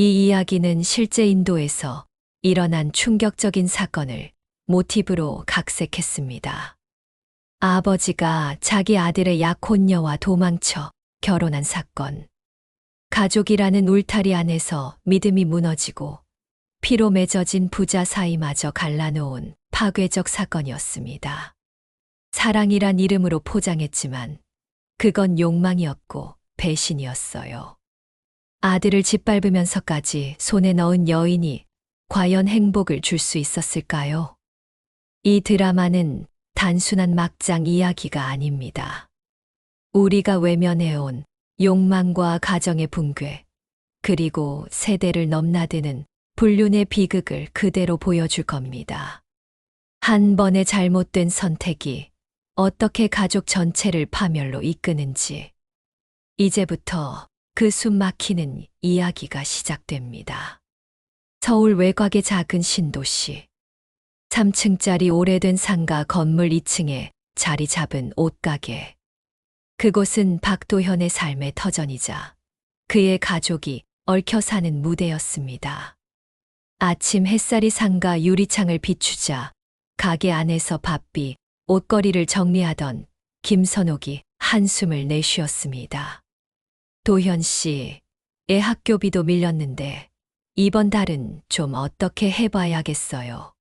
이 이야기는 실제 인도에서 일어난 충격적인 사건을 모티브로 각색했습니다. 아버지가 자기 아들의 약혼녀와 도망쳐 결혼한 사건. 가족이라는 울타리 안에서 믿음이 무너지고 피로 맺어진 부자 사이마저 갈라놓은 파괴적 사건이었습니다. 사랑이란 이름으로 포장했지만 그건 욕망이었고 배신이었어요. 아들을 짓밟으면서까지 손에 넣은 여인이 과연 행복을 줄 수 있었을까요? 이 드라마는 단순한 막장 이야기가 아닙니다. 우리가 외면해온 욕망과 가정의 붕괴, 그리고 세대를 넘나드는 불륜의 비극을 그대로 보여줄 겁니다. 한 번의 잘못된 선택이 어떻게 가족 전체를 파멸로 이끄는지, 이제부터 그 숨 막히는 이야기가 시작됩니다. 서울 외곽의 작은 신도시. 3층짜리 오래된 상가 건물 2층에 자리 잡은 옷가게. 그곳은 박도현의 삶의 터전이자 그의 가족이 얽혀 사는 무대였습니다. 아침 햇살이 상가 유리창을 비추자 가게 안에서 바삐 옷걸이를 정리하던 김선옥이 한숨을 내쉬었습니다. 도현 씨, 애 학교비도 밀렸는데 이번 달은 좀 어떻게 해봐야겠어요.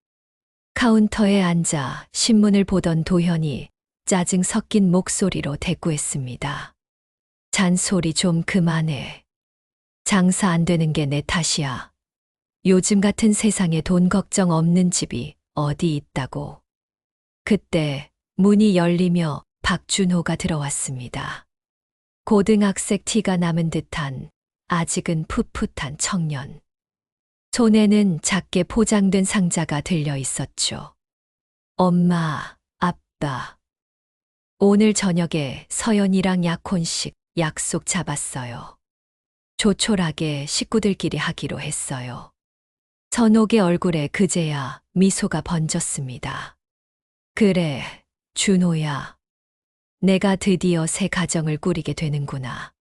카운터에 앉아 신문을 보던 도현이 짜증 섞인 목소리로 대꾸했습니다. 잔소리 좀 그만해. 장사 안 되는 게 내 탓이야. 요즘 같은 세상에 돈 걱정 없는 집이 어디 있다고. 그때 문이 열리며 박준호가 들어왔습니다. 고등학생 티가 남은 듯한 아직은 풋풋한 청년. 손에는 작게 포장된 상자가 들려 있었죠. 엄마, 아빠. 오늘 저녁에 서연이랑 약혼식 약속 잡았어요. 조촐하게 식구들끼리 하기로 했어요. 선옥의 얼굴에 그제야 미소가 번졌습니다. 그래, 준호야. 내가 드디어 새 가정을 꾸리게 되는구나.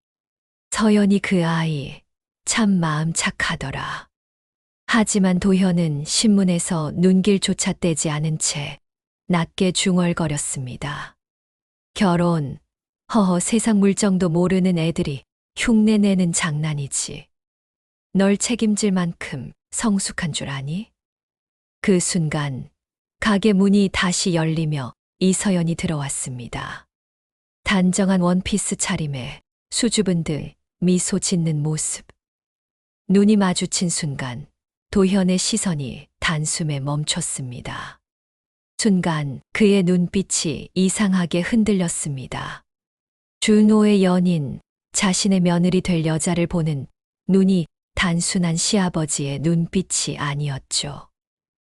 서연이 그 아이 참 마음 착하더라. 하지만 도현은 신문에서 눈길조차 떼지 않은 채 낮게 중얼거렸습니다. 결혼, 허허 세상 물정도 모르는 애들이 흉내내는 장난이지. 널 책임질 만큼 성숙한 줄 아니? 그 순간 가게 문이 다시 열리며 이서연이 들어왔습니다. 단정한 원피스 차림에 수줍은 듯 미소 짓는 모습. 눈이 마주친 순간 도현의 시선이 단숨에 멈췄습니다. 순간 그의 눈빛이 이상하게 흔들렸습니다. 준호의 연인, 자신의 며느리 될 여자를 보는 눈이 단순한 시아버지의 눈빛이 아니었죠.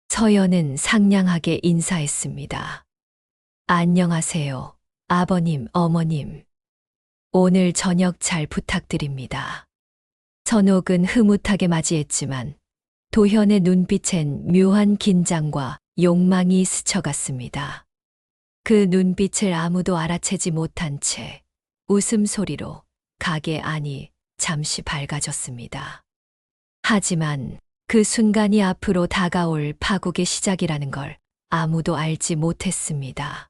서연은 상냥하게 인사했습니다. 안녕하세요, 아버님, 어머님. 오늘 저녁 잘 부탁드립니다. 선옥은 흐뭇하게 맞이했지만 도현의 눈빛엔 묘한 긴장과 욕망이 스쳐갔습니다. 그 눈빛을 아무도 알아채지 못한 채 웃음소리로 가게 안이 잠시 밝아졌습니다. 하지만 그 순간이 앞으로 다가올 파국의 시작이라는 걸 아무도 알지 못했습니다.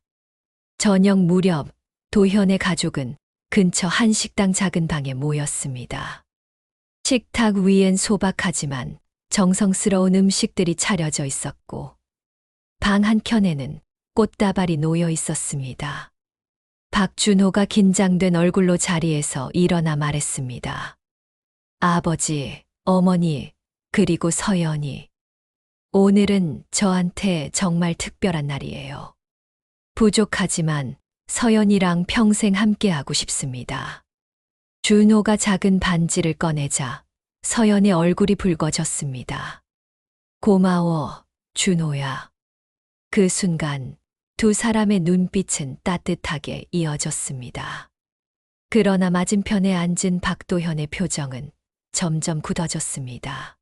저녁 무렵 도현의 가족은 근처 한식당 작은 방에 모였습니다. 식탁 위엔 소박하지만 정성스러운 음식들이 차려져 있었고 방 한켠에는 꽃다발이 놓여 있었습니다. 박준호가 긴장된 얼굴로 자리에서 일어나 말했습니다. 아버지, 어머니, 그리고 서연이. 오늘은 저한테 정말 특별한 날이에요. 부족하지만 서연이랑 평생 함께하고 싶습니다. 준호가 작은 반지를 꺼내자 서연의 얼굴이 붉어졌습니다. 고마워, 준호야. 그 순간 두 사람의 눈빛은 따뜻하게 이어졌습니다. 그러나 맞은편에 앉은 박도현의 표정은 점점 굳어졌습니다.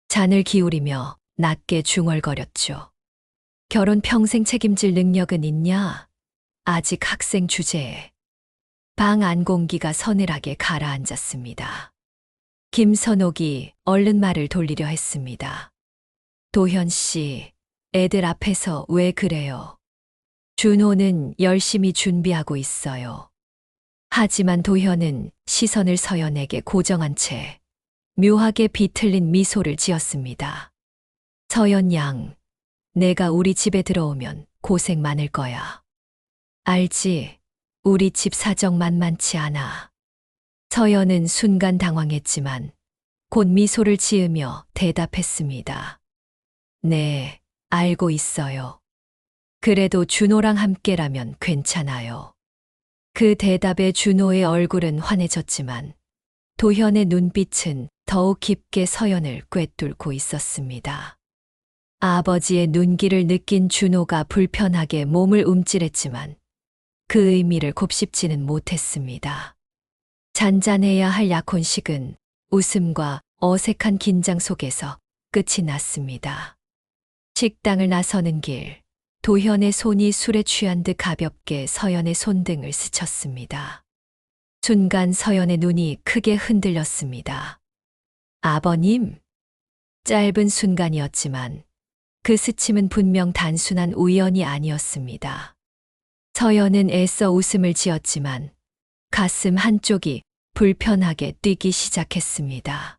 잔을 기울이며 낮게 중얼거렸죠. 결혼 평생 책임질 능력은 있냐? 아직 학생 주제에. 방 안 공기가 서늘하게 가라앉았습니다. 김선옥이 얼른 말을 돌리려 했습니다. 도현 씨, 애들 앞에서 왜 그래요? 준호는 열심히 준비하고 있어요. 하지만 도현은 시선을 서연에게 고정한 채 묘하게 비틀린 미소를 지었습니다. 서연 양, 내가 우리 집에 들어오면 고생 많을 거야. 알지? 우리 집 사정 만만치 않아. 서연은 순간 당황했지만 곧 미소를 지으며 대답했습니다. 네, 알고 있어요. 그래도 준호랑 함께라면 괜찮아요. 그 대답에 준호의 얼굴은 환해졌지만 도현의 눈빛은 더욱 깊게 서연을 꿰뚫고 있었습니다. 아버지의 눈길을 느낀 준호가 불편하게 몸을 움찔했지만 그 의미를 곱씹지는 못했습니다. 잔잔해야 할 약혼식은 웃음과 어색한 긴장 속에서 끝이 났습니다. 식당을 나서는 길, 도현의 손이 술에 취한 듯 가볍게 서연의 손등을 스쳤습니다. 순간 서연의 눈이 크게 흔들렸습니다. 아버님? 짧은 순간이었지만 그 스침은 분명 단순한 우연이 아니었습니다. 서연은 애써 웃음을 지었지만 가슴 한쪽이 불편하게 뛰기 시작했습니다.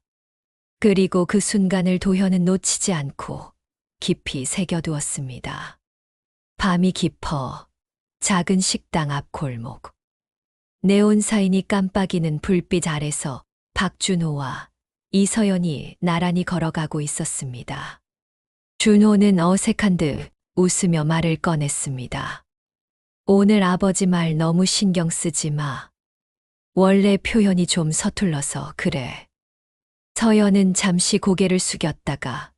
그리고 그 순간을 도현은 놓치지 않고 깊이 새겨두었습니다. 밤이 깊어 작은 식당 앞 골목. 네온사인이 깜빡이는 불빛 아래서 박준호와 이서연이 나란히 걸어가고 있었습니다. 준호는 어색한 듯 웃으며 말을 꺼냈습니다. 오늘 아버지 말 너무 신경 쓰지 마. 원래 표현이 좀 서툴러서 그래. 서연은 잠시 고개를 숙였다가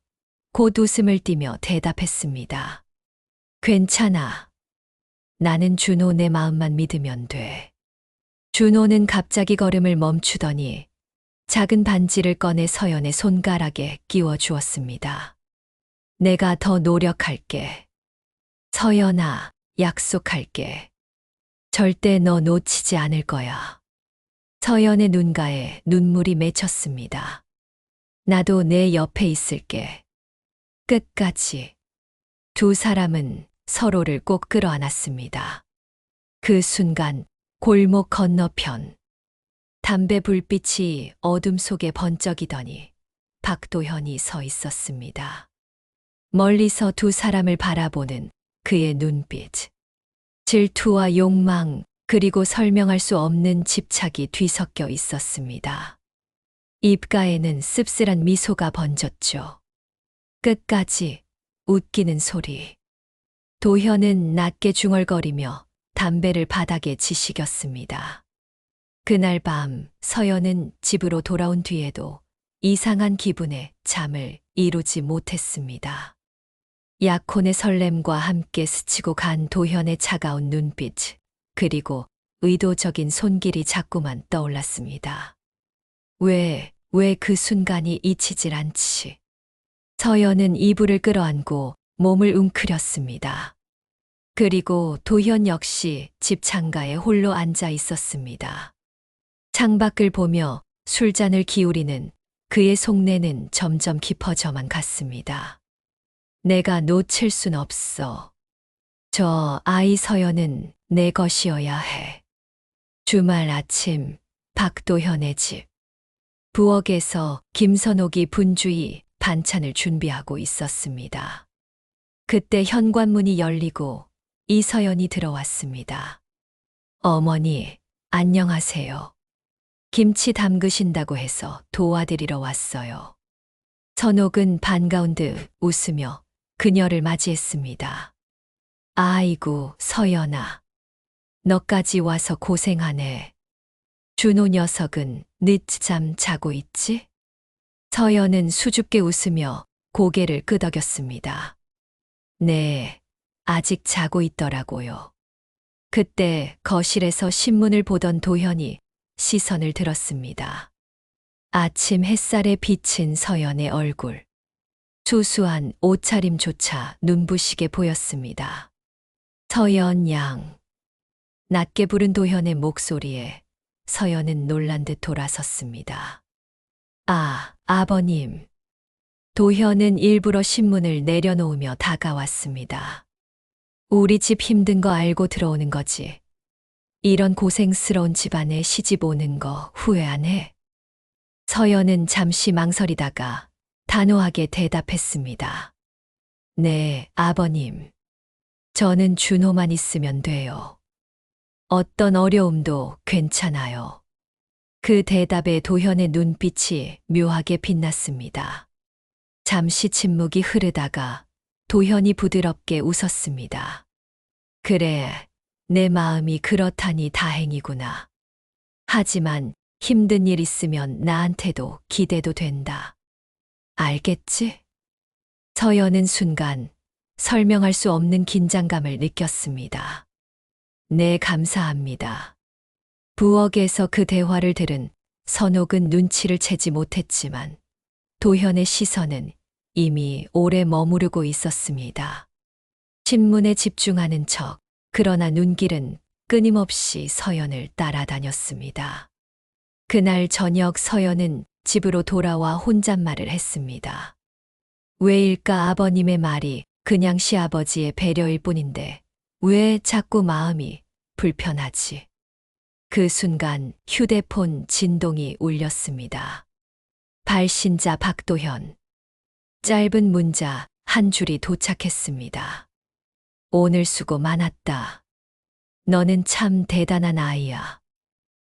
곧 웃음을 띠며 대답했습니다. 괜찮아. 나는 준호 내 마음만 믿으면 돼. 준호는 갑자기 걸음을 멈추더니 작은 반지를 꺼내 서연의 손가락에 끼워 주었습니다. 내가 더 노력할게. 서연아, 약속할게. 절대 너 놓치지 않을 거야. 서연의 눈가에 눈물이 맺혔습니다. 나도 내 옆에 있을게. 끝까지. 두 사람은 서로를 꼭 끌어안았습니다. 그 순간 골목 건너편 담배 불빛이 어둠 속에 번쩍이더니 박도현이 서 있었습니다. 멀리서 두 사람을 바라보는 그의 눈빛. 질투와 욕망 그리고 설명할 수 없는 집착이 뒤섞여 있었습니다. 입가에는 씁쓸한 미소가 번졌죠. 끝까지 웃기는 소리. 도현은 낮게 중얼거리며 담배를 바닥에 지식였습니다. 그날 밤 서연은 집으로 돌아온 뒤에도 이상한 기분에 잠을 이루지 못했습니다. 약혼의 설렘과 함께 스치고 간 도현의 차가운 눈빛, 그리고 의도적인 손길이 자꾸만 떠올랐습니다. 왜 그 순간이 잊히질 않지? 서연은 이불을 끌어안고 몸을 웅크렸습니다. 그리고 도현 역시 집 창가에 홀로 앉아 있었습니다. 창밖을 보며 술잔을 기울이는 그의 속내는 점점 깊어져만 갔습니다. 내가 놓칠 순 없어. 저 아이 서연은 내 것이어야 해. 주말 아침 박도현의 집. 부엌에서 김선옥이 분주히 반찬을 준비하고 있었습니다. 그때 현관문이 열리고 이서연이 들어왔습니다. 어머니, 안녕하세요. 김치 담그신다고 해서 도와드리러 왔어요. 선옥은 반가운 듯 웃으며 그녀를 맞이했습니다. 아이고, 서연아. 너까지 와서 고생하네. 준호 녀석은 늦잠 자고 있지? 서연은 수줍게 웃으며 고개를 끄덕였습니다. 네, 아직 자고 있더라고요. 그때 거실에서 신문을 보던 도현이 시선을 들었습니다. 아침 햇살에 비친 서연의 얼굴. 수수한 옷차림조차 눈부시게 보였습니다. 서연 양. 낮게 부른 도현의 목소리에 서연은 놀란 듯 돌아섰습니다. 아, 아버님. 도현은 일부러 신문을 내려놓으며 다가왔습니다. 우리 집 힘든 거 알고 들어오는 거지. 이런 고생스러운 집안에 시집 오는 거 후회 안 해? 서연은 잠시 망설이다가 단호하게 대답했습니다. 네, 아버님. 저는 준호만 있으면 돼요. 어떤 어려움도 괜찮아요. 그 대답에 도현의 눈빛이 묘하게 빛났습니다. 잠시 침묵이 흐르다가 도현이 부드럽게 웃었습니다. 그래, 내 마음이 그렇다니 다행이구나. 하지만 힘든 일 있으면 나한테도 기대도 된다. 알겠지? 서연은 순간 설명할 수 없는 긴장감을 느꼈습니다. 네, 감사합니다. 부엌에서 그 대화를 들은 선옥은 눈치를 채지 못했지만 도현의 시선은 이미 오래 머무르고 있었습니다. 신문에 집중하는 척, 그러나 눈길은 끊임없이 서연을 따라다녔습니다. 그날 저녁 서연은 집으로 돌아와 혼잣말을 했습니다. 왜일까 아버님의 말이 그냥 시아버지의 배려일 뿐인데 왜 자꾸 마음이 불편하지? 그 순간 휴대폰 진동이 울렸습니다. 발신자 박도현. 짧은 문자 한 줄이 도착했습니다. 오늘 수고 많았다. 너는 참 대단한 아이야.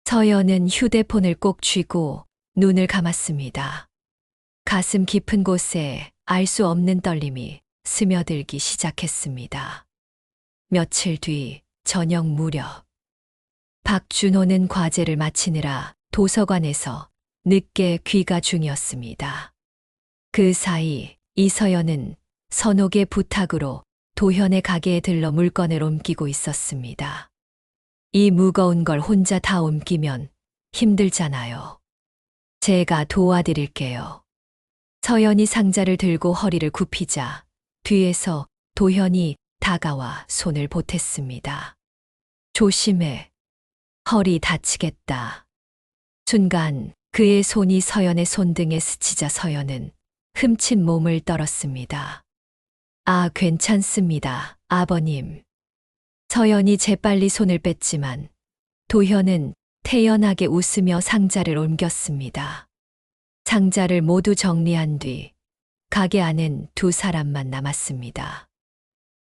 서연은 휴대폰을 꼭 쥐고 눈을 감았습니다. 가슴 깊은 곳에 알 수 없는 떨림이 스며들기 시작했습니다. 며칠 뒤 저녁 무렵 박준호는 과제를 마치느라 도서관에서 늦게 귀가 중이었습니다. 그 사이 이서연은 선옥의 부탁으로 도현의 가게에 들러 물건을 옮기고 있었습니다. 이 무거운 걸 혼자 다 옮기면 힘들잖아요. 제가 도와드릴게요. 서연이 상자를 들고 허리를 굽히자 뒤에서 도현이 다가와 손을 보탰습니다. 조심해. 허리 다치겠다. 순간 그의 손이 서연의 손등에 스치자 서연은 흠칫 몸을 떨었습니다. 아, 괜찮습니다, 아버님. 서연이 재빨리 손을 뺐지만 도현은 태연하게 웃으며 상자를 옮겼습니다. 상자를 모두 정리한 뒤 가게 안엔 두 사람만 남았습니다.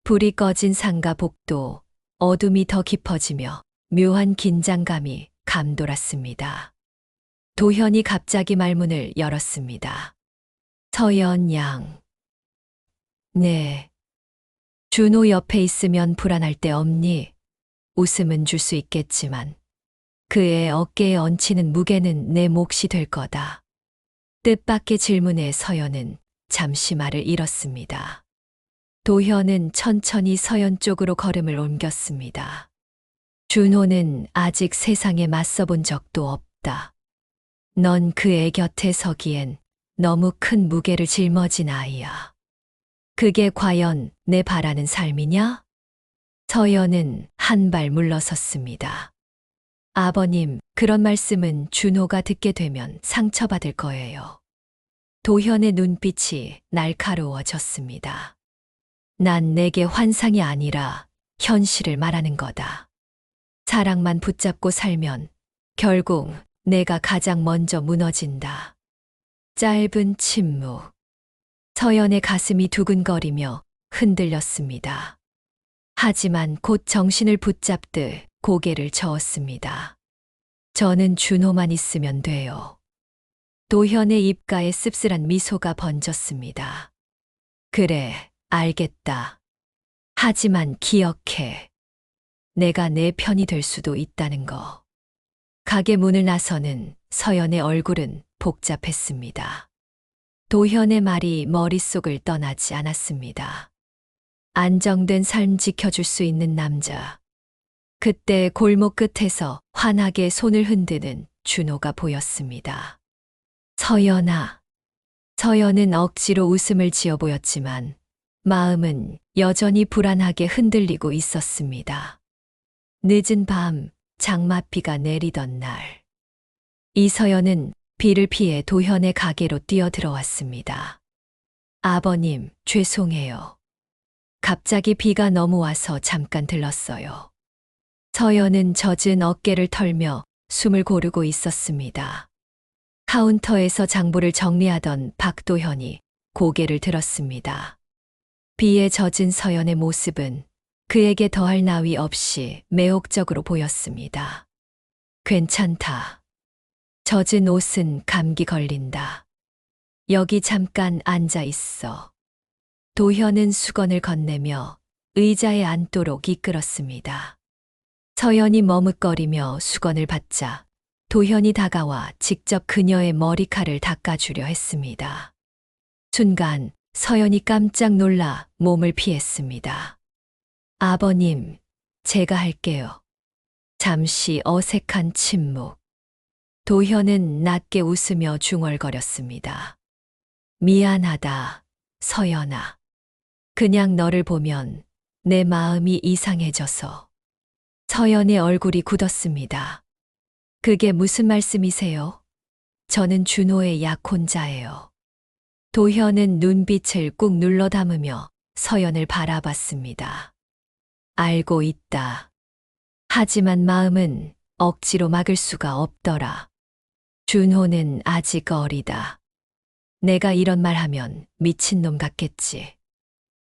불이 꺼진 상가 복도, 어둠이 더 깊어지며 묘한 긴장감이 감돌았습니다. 도현이 갑자기 말문을 열었습니다. 서연 양. 네. 준호 옆에 있으면 불안할 때 없니? 웃음은 줄 수 있겠지만 그의 어깨에 얹히는 무게는 내 몫이 될 거다. 뜻밖의 질문에 서연은 잠시 말을 잃었습니다. 도현은 천천히 서연 쪽으로 걸음을 옮겼습니다. 준호는 아직 세상에 맞서본 적도 없다. 넌 그 애 곁에 서기엔 너무 큰 무게를 짊어진 아이야. 그게 과연 내 바라는 삶이냐? 서연은 한 발 물러섰습니다. 아버님, 그런 말씀은 준호가 듣게 되면 상처받을 거예요. 도현의 눈빛이 날카로워졌습니다. 난 내게 환상이 아니라 현실을 말하는 거다. 사랑만 붙잡고 살면 결국 내가 가장 먼저 무너진다. 짧은 침묵. 서연의 가슴이 두근거리며 흔들렸습니다. 하지만 곧 정신을 붙잡듯 고개를 저었습니다. 저는 준호만 있으면 돼요. 도현의 입가에 씁쓸한 미소가 번졌습니다. 그래, 알겠다. 하지만 기억해. 내가 내 편이 될 수도 있다는 거. 가게 문을 나서는 서연의 얼굴은 복잡했습니다. 도현의 말이 머릿속을 떠나지 않았습니다. 안정된 삶 지켜줄 수 있는 남자. 그때 골목 끝에서 환하게 손을 흔드는 준호가 보였습니다. 서연아. 서연은 억지로 웃음을 지어 보였지만 마음은 여전히 불안하게 흔들리고 있었습니다. 늦은 밤 장맛비가 내리던 날. 이서연은 비를 피해 도현의 가게로 뛰어들어왔습니다. 아버님, 죄송해요. 갑자기 비가 너무 와서 잠깐 들렀어요. 서연은 젖은 어깨를 털며 숨을 고르고 있었습니다. 카운터에서 장부를 정리하던 박도현이 고개를 들었습니다. 비에 젖은 서연의 모습은 그에게 더할 나위 없이 매혹적으로 보였습니다. 괜찮다. 젖은 옷은 감기 걸린다. 여기 잠깐 앉아 있어. 도현은 수건을 건네며 의자에 앉도록 이끌었습니다. 서연이 머뭇거리며 수건을 받자 도현이 다가와 직접 그녀의 머리칼을 닦아주려 했습니다. 순간 서연이 깜짝 놀라 몸을 피했습니다. 아버님, 제가 할게요. 잠시 어색한 침묵. 도현은 낮게 웃으며 중얼거렸습니다. 미안하다, 서연아. 그냥 너를 보면 내 마음이 이상해져서. 서연의 얼굴이 굳었습니다. 그게 무슨 말씀이세요? 저는 준호의 약혼자예요. 도현은 눈빛을 꾹 눌러 담으며 서연을 바라봤습니다. 알고 있다. 하지만 마음은 억지로 막을 수가 없더라. 준호는 아직 어리다. 내가 이런 말 하면 미친놈 같겠지.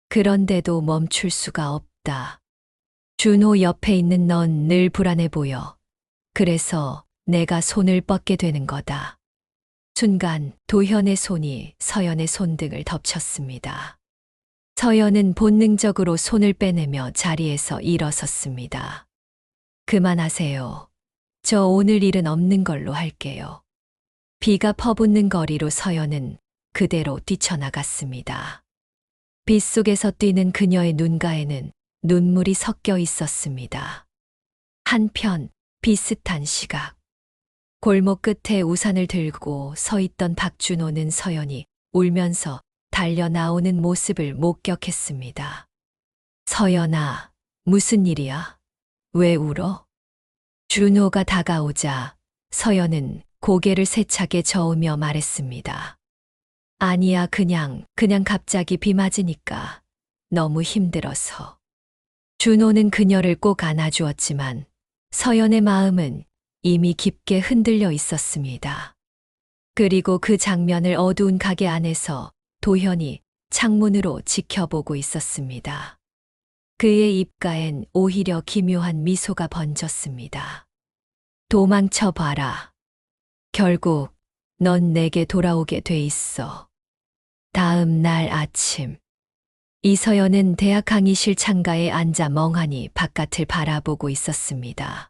그런데도 멈출 수가 없다. 준호 옆에 있는 넌 늘 불안해 보여. 그래서 내가 손을 뻗게 되는 거다. 순간 도현의 손이 서연의 손등을 덮쳤습니다. 서연은 본능적으로 손을 빼내며 자리에서 일어섰습니다. 그만하세요. 저 오늘 일은 없는 걸로 할게요. 비가 퍼붓는 거리로 서연은 그대로 뛰쳐나갔습니다. 빗속에서 뛰는 그녀의 눈가에는 눈물이 섞여 있었습니다. 한편 비슷한 시각. 골목 끝에 우산을 들고 서 있던 박준호는 서연이 울면서 달려 나오는 모습을 목격했습니다. 서연아, 무슨 일이야? 왜 울어? 준호가 다가오자 서연은 고개를 세차게 저으며 말했습니다. 아니야, 그냥 갑자기 비 맞으니까 너무 힘들어서. 준호는 그녀를 꼭 안아주었지만 서연의 마음은 이미 깊게 흔들려 있었습니다. 그리고 그 장면을 어두운 가게 안에서 도현이 창문으로 지켜보고 있었습니다. 그의 입가엔 오히려 기묘한 미소가 번졌습니다. 도망쳐봐라. 결국 넌 내게 돌아오게 돼 있어. 다음 날 아침. 이서연은 대학 강의실 창가에 앉아 멍하니 바깥을 바라보고 있었습니다.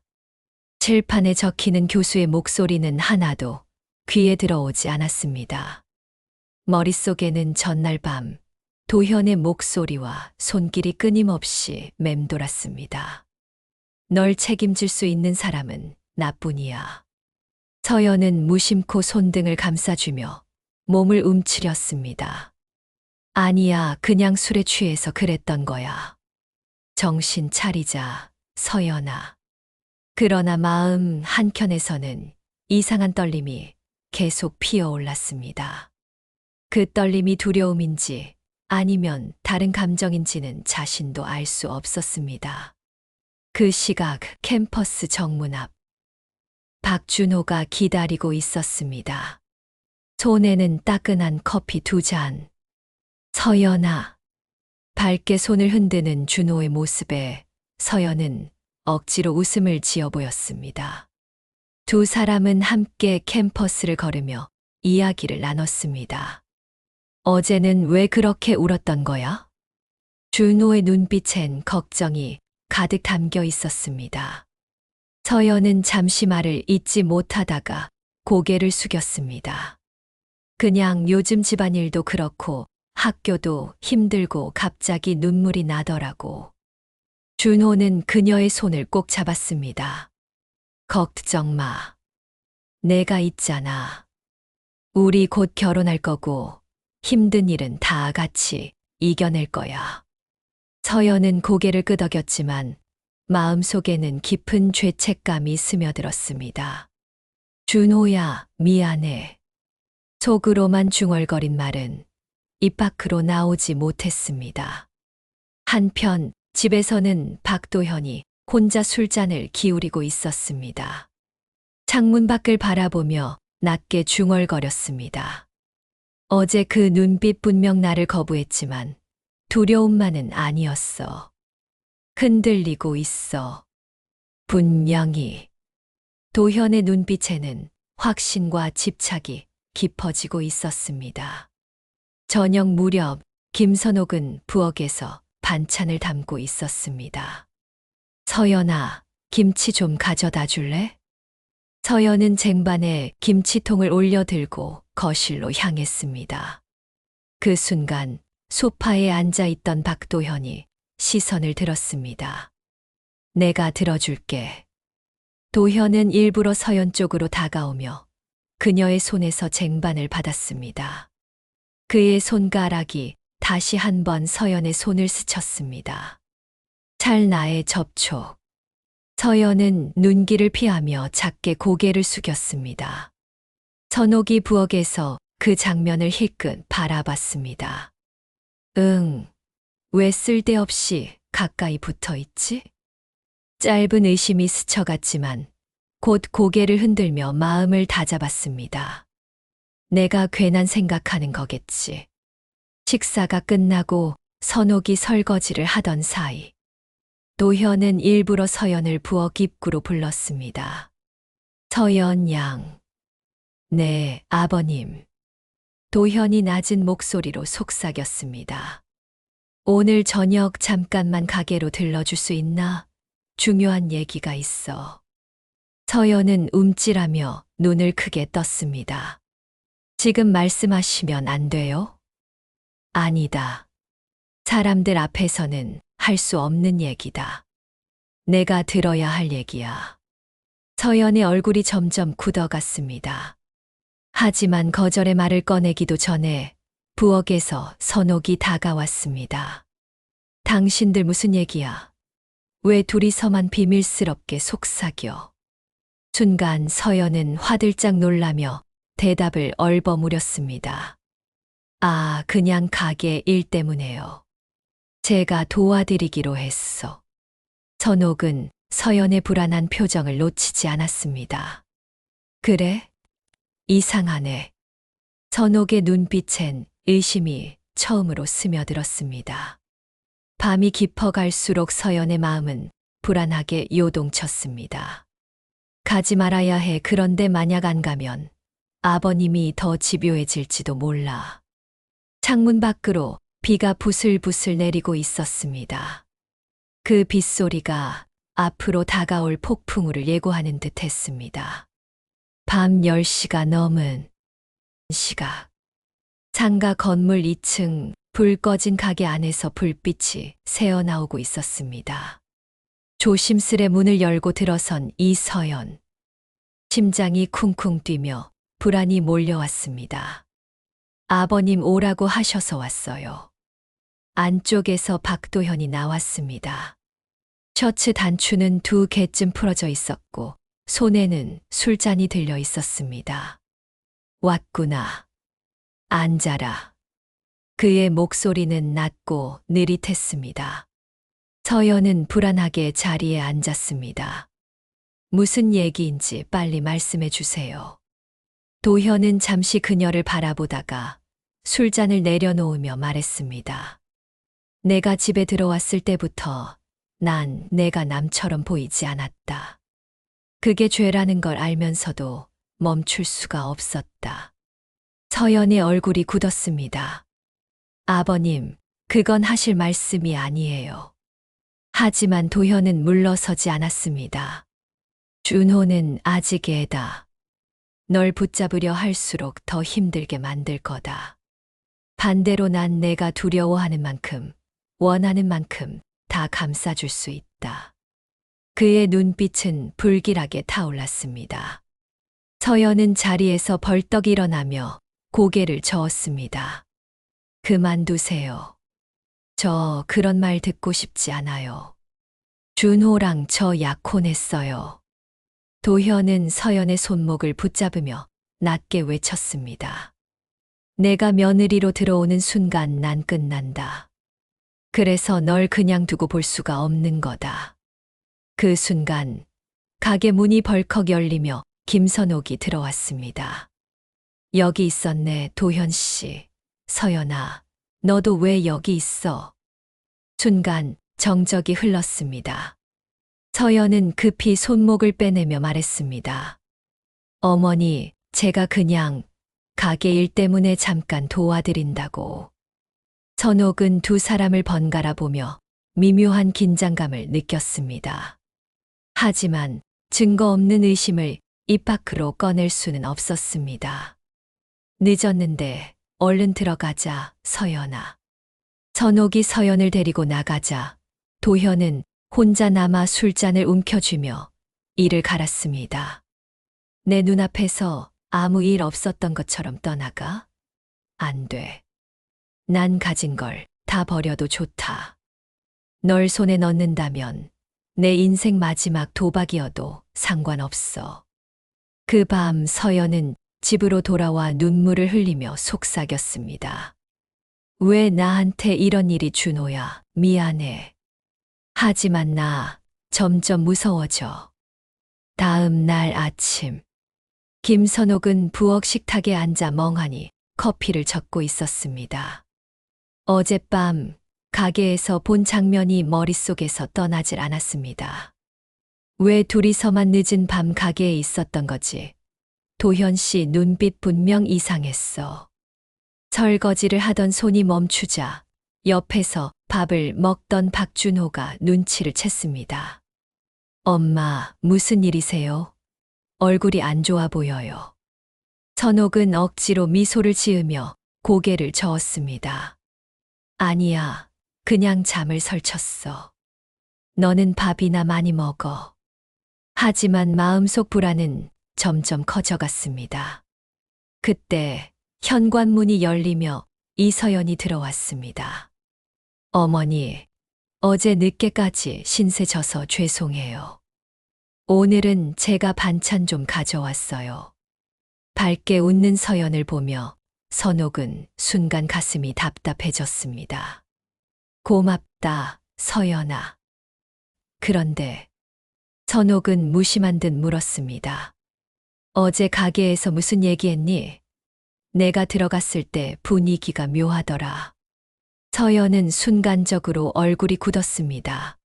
칠판에 적히는 교수의 목소리는 하나도 귀에 들어오지 않았습니다. 머릿속에는 전날 밤 도현의 목소리와 손길이 끊임없이 맴돌았습니다. 널 책임질 수 있는 사람은 나뿐이야. 서연은 무심코 손등을 감싸주며 몸을 움츠렸습니다. 아니야, 그냥 술에 취해서 그랬던 거야. 정신 차리자, 서연아. 그러나 마음 한켠에서는 이상한 떨림이 계속 피어올랐습니다. 그 떨림이 두려움인지 아니면 다른 감정인지는 자신도 알 수 없었습니다. 그 시각 캠퍼스 정문 앞. 박준호가 기다리고 있었습니다. 손에는 따끈한 커피 2잔. 서연아. 밝게 손을 흔드는 준호의 모습에 서연은 억지로 웃음을 지어 보였습니다. 두 사람은 함께 캠퍼스를 걸으며 이야기를 나눴습니다. 어제는 왜 그렇게 울었던 거야? 준호의 눈빛엔 걱정이 가득 담겨 있었습니다. 서연은 잠시 말을 잇지 못하다가 고개를 숙였습니다. 그냥 요즘 집안일도 그렇고 학교도 힘들고 갑자기 눈물이 나더라고. 준호는 그녀의 손을 꼭 잡았습니다. 걱정 마. 내가 있잖아. 우리 곧 결혼할 거고 힘든 일은 다 같이 이겨낼 거야. 서연은 고개를 끄덕였지만 마음속에는 깊은 죄책감이 스며들었습니다. 준호야, 미안해. 속으로만 중얼거린 말은 입 밖으로 나오지 못했습니다. 한편 집에서는 박도현이 혼자 술잔을 기울이고 있었습니다. 창문 밖을 바라보며 낮게 중얼거렸습니다. 어제 그 눈빛 분명 나를 거부했지만 두려움만은 아니었어. 흔들리고 있어. 분명히. 도현의 눈빛에는 확신과 집착이 깊어지고 있었습니다. 저녁 무렵 김선옥은 부엌에서 반찬을 담고 있었습니다. 서연아, 김치 좀 가져다 줄래? 서연은 쟁반에 김치통을 올려들고 거실로 향했습니다. 그 순간 소파에 앉아 있던 박도현이 시선을 들었습니다. 내가 들어줄게. 도현은 일부러 서연 쪽으로 다가오며 그녀의 손에서 쟁반을 받았습니다. 그의 손가락이 다시 한번 서연의 손을 스쳤습니다. 찰나의 접촉. 서연은 눈길을 피하며 작게 고개를 숙였습니다. 선옥이 부엌에서 그 장면을 힐끗 바라봤습니다. 왜 쓸데없이 가까이 붙어 있지? 짧은 의심이 스쳐갔지만 곧 고개를 흔들며 마음을 다잡았습니다. 내가 괜한 생각하는 거겠지. 식사가 끝나고 선옥이 설거지를 하던 사이 도현은 일부러 서연을 부엌 입구로 불렀습니다. 서연 양. 네, 아버님. 도현이 낮은 목소리로 속삭였습니다. 오늘 저녁 잠깐만 가게로 들러줄 수 있나? 중요한 얘기가 있어. 서연은 움찔하며 눈을 크게 떴습니다. 지금 말씀하시면 안 돼요? 아니다. 사람들 앞에서는 할 수 없는 얘기다. 내가 들어야 할 얘기야. 서연의 얼굴이 점점 굳어갔습니다. 하지만 거절의 말을 꺼내기도 전에 부엌에서 선옥이 다가왔습니다. 당신들 무슨 얘기야? 왜 둘이서만 비밀스럽게 속삭여? 순간 서연은 화들짝 놀라며 대답을 얼버무렸습니다. 아, 그냥 가게 일 때문에요. 제가 도와드리기로 했어. 선옥은 서연의 불안한 표정을 놓치지 않았습니다. 그래? 이상하네. 선옥의 눈빛엔 의심이 처음으로 스며들었습니다. 밤이 깊어갈수록 서연의 마음은 불안하게 요동쳤습니다. 가지 말아야 해. 그런데 만약 안 가면 아버님이 더 집요해질지도 몰라. 창문 밖으로 비가 부슬부슬 내리고 있었습니다. 그 빗소리가 앞으로 다가올 폭풍우를 예고하는 듯 했습니다. 밤 10시가 넘은 시각. 상가 건물 2층 불 꺼진 가게 안에서 불빛이 새어나오고 있었습니다. 조심스레 문을 열고 들어선 이서연. 심장이 쿵쿵 뛰며 불안이 몰려왔습니다. 아버님 오라고 하셔서 왔어요. 안쪽에서 박도현이 나왔습니다. 셔츠 단추는 2개쯤 풀어져 있었고 손에는 술잔이 들려 있었습니다. 왔구나. 앉아라. 그의 목소리는 낮고 느릿했습니다. 서연은 불안하게 자리에 앉았습니다. 무슨 얘기인지 빨리 말씀해 주세요. 도현은 잠시 그녀를 바라보다가 술잔을 내려놓으며 말했습니다. 내가 집에 들어왔을 때부터 난 내가 남처럼 보이지 않았다. 그게 죄라는 걸 알면서도 멈출 수가 없었다. 서연의 얼굴이 굳었습니다. 아버님, 그건 하실 말씀이 아니에요. 하지만 도현은 물러서지 않았습니다. 준호는 아직 애다. 널 붙잡으려 할수록 더 힘들게 만들 거다. 반대로 난 내가 두려워하는 만큼, 원하는 만큼 다 감싸줄 수 있다. 그의 눈빛은 불길하게 타올랐습니다. 서연은 자리에서 벌떡 일어나며 고개를 저었습니다. 그만두세요. 저 그런 말 듣고 싶지 않아요. 준호랑 저 약혼했어요. 도현은 서연의 손목을 붙잡으며 낮게 외쳤습니다. 내가 며느리로 들어오는 순간 난 끝난다. 그래서 널 그냥 두고 볼 수가 없는 거다. 그 순간 가게 문이 벌컥 열리며 김선옥이 들어왔습니다. 여기 있었네, 도현 씨. 서연아, 너도 왜 여기 있어? 순간 정적이 흘렀습니다. 서연은 급히 손목을 빼내며 말했습니다. 어머니, 제가 그냥 가게 일 때문에 잠깐 도와드린다고. 선옥은 두 사람을 번갈아 보며 미묘한 긴장감을 느꼈습니다. 하지만 증거 없는 의심을 입 밖으로 꺼낼 수는 없었습니다. 늦었는데 얼른 들어가자, 서연아. 선옥이 서연을 데리고 나가자 도현은 혼자 남아 술잔을 움켜쥐며 이를 갈았습니다. 내 눈앞에서 아무 일 없었던 것처럼 떠나가? 안 돼. 난 가진 걸 다 버려도 좋다. 널 손에 넣는다면 내 인생 마지막 도박이어도 상관없어. 그 밤 서연은 집으로 돌아와 눈물을 흘리며 속삭였습니다. 왜 나한테 이런 일이 준호야? 미안해. 하지만 나 점점 무서워져. 다음 날 아침, 김선옥은 부엌 식탁에 앉아 멍하니 커피를 적고 있었습니다. 어젯밤 가게에서 본 장면이 머릿속에서 떠나질 않았습니다. 왜 둘이서만 늦은 밤 가게에 있었던 거지? 도현 씨 눈빛 분명 이상했어. 설거지를 하던 손이 멈추자 옆에서 밥을 먹던 박준호가 눈치를 챘습니다. 엄마, 무슨 일이세요? 얼굴이 안 좋아 보여요. 선옥은 억지로 미소를 지으며 고개를 저었습니다. 아니야, 그냥 잠을 설쳤어. 너는 밥이나 많이 먹어. 하지만 마음속 불안은 점점 커져갔습니다. 그때 현관문이 열리며 이서연이 들어왔습니다. 어머니, 어제 늦게까지 신세 져서 죄송해요. 오늘은 제가 반찬 좀 가져왔어요. 밝게 웃는 서연을 보며 선옥은 순간 가슴이 답답해졌습니다. 고맙다, 서연아. 그런데 선옥은 무심한 듯 물었습니다. 어제 가게에서 무슨 얘기했니? 내가 들어갔을 때 분위기가 묘하더라. 서연은 순간적으로 얼굴이 굳었습니다.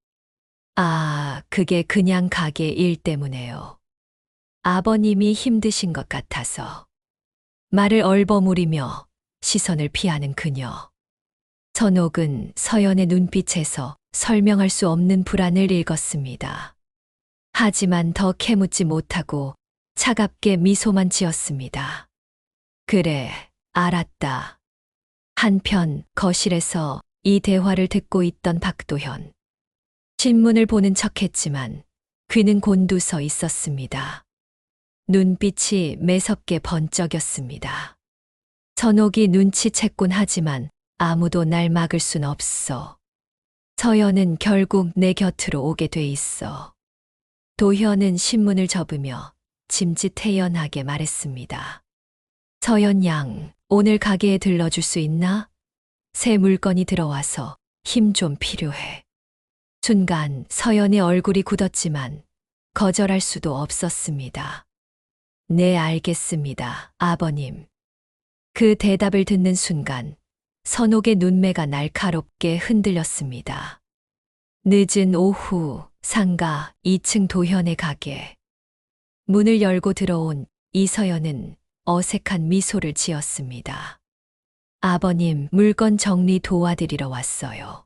아, 그게 그냥 가게 일 때문에요. 아버님이 힘드신 것 같아서. 말을 얼버무리며 시선을 피하는 그녀. 선옥은 서연의 눈빛에서 설명할 수 없는 불안을 읽었습니다. 하지만 더 캐묻지 못하고 차갑게 미소만 지었습니다. 그래, 알았다. 한편 거실에서 이 대화를 듣고 있던 박도현. 신문을 보는 척했지만 귀는 곤두서 있었습니다. 눈빛이 매섭게 번쩍였습니다. 선옥이 눈치챘곤 하지만 아무도 날 막을 순 없어. 서연은 결국 내 곁으로 오게 돼 있어. 도현은 신문을 접으며 짐짓태연하게 말했습니다. 서연 양, 오늘 가게에 들러줄 수 있나? 새 물건이 들어와서 힘 좀 필요해. 순간 서연의 얼굴이 굳었지만 거절할 수도 없었습니다. 네, 알겠습니다, 아버님. 그 대답을 듣는 순간 선옥의 눈매가 날카롭게 흔들렸습니다. 늦은 오후 상가 2층 도현의 가게. 문을 열고 들어온 이서연은 어색한 미소를 지었습니다. 아버님, 물건 정리 도와드리러 왔어요.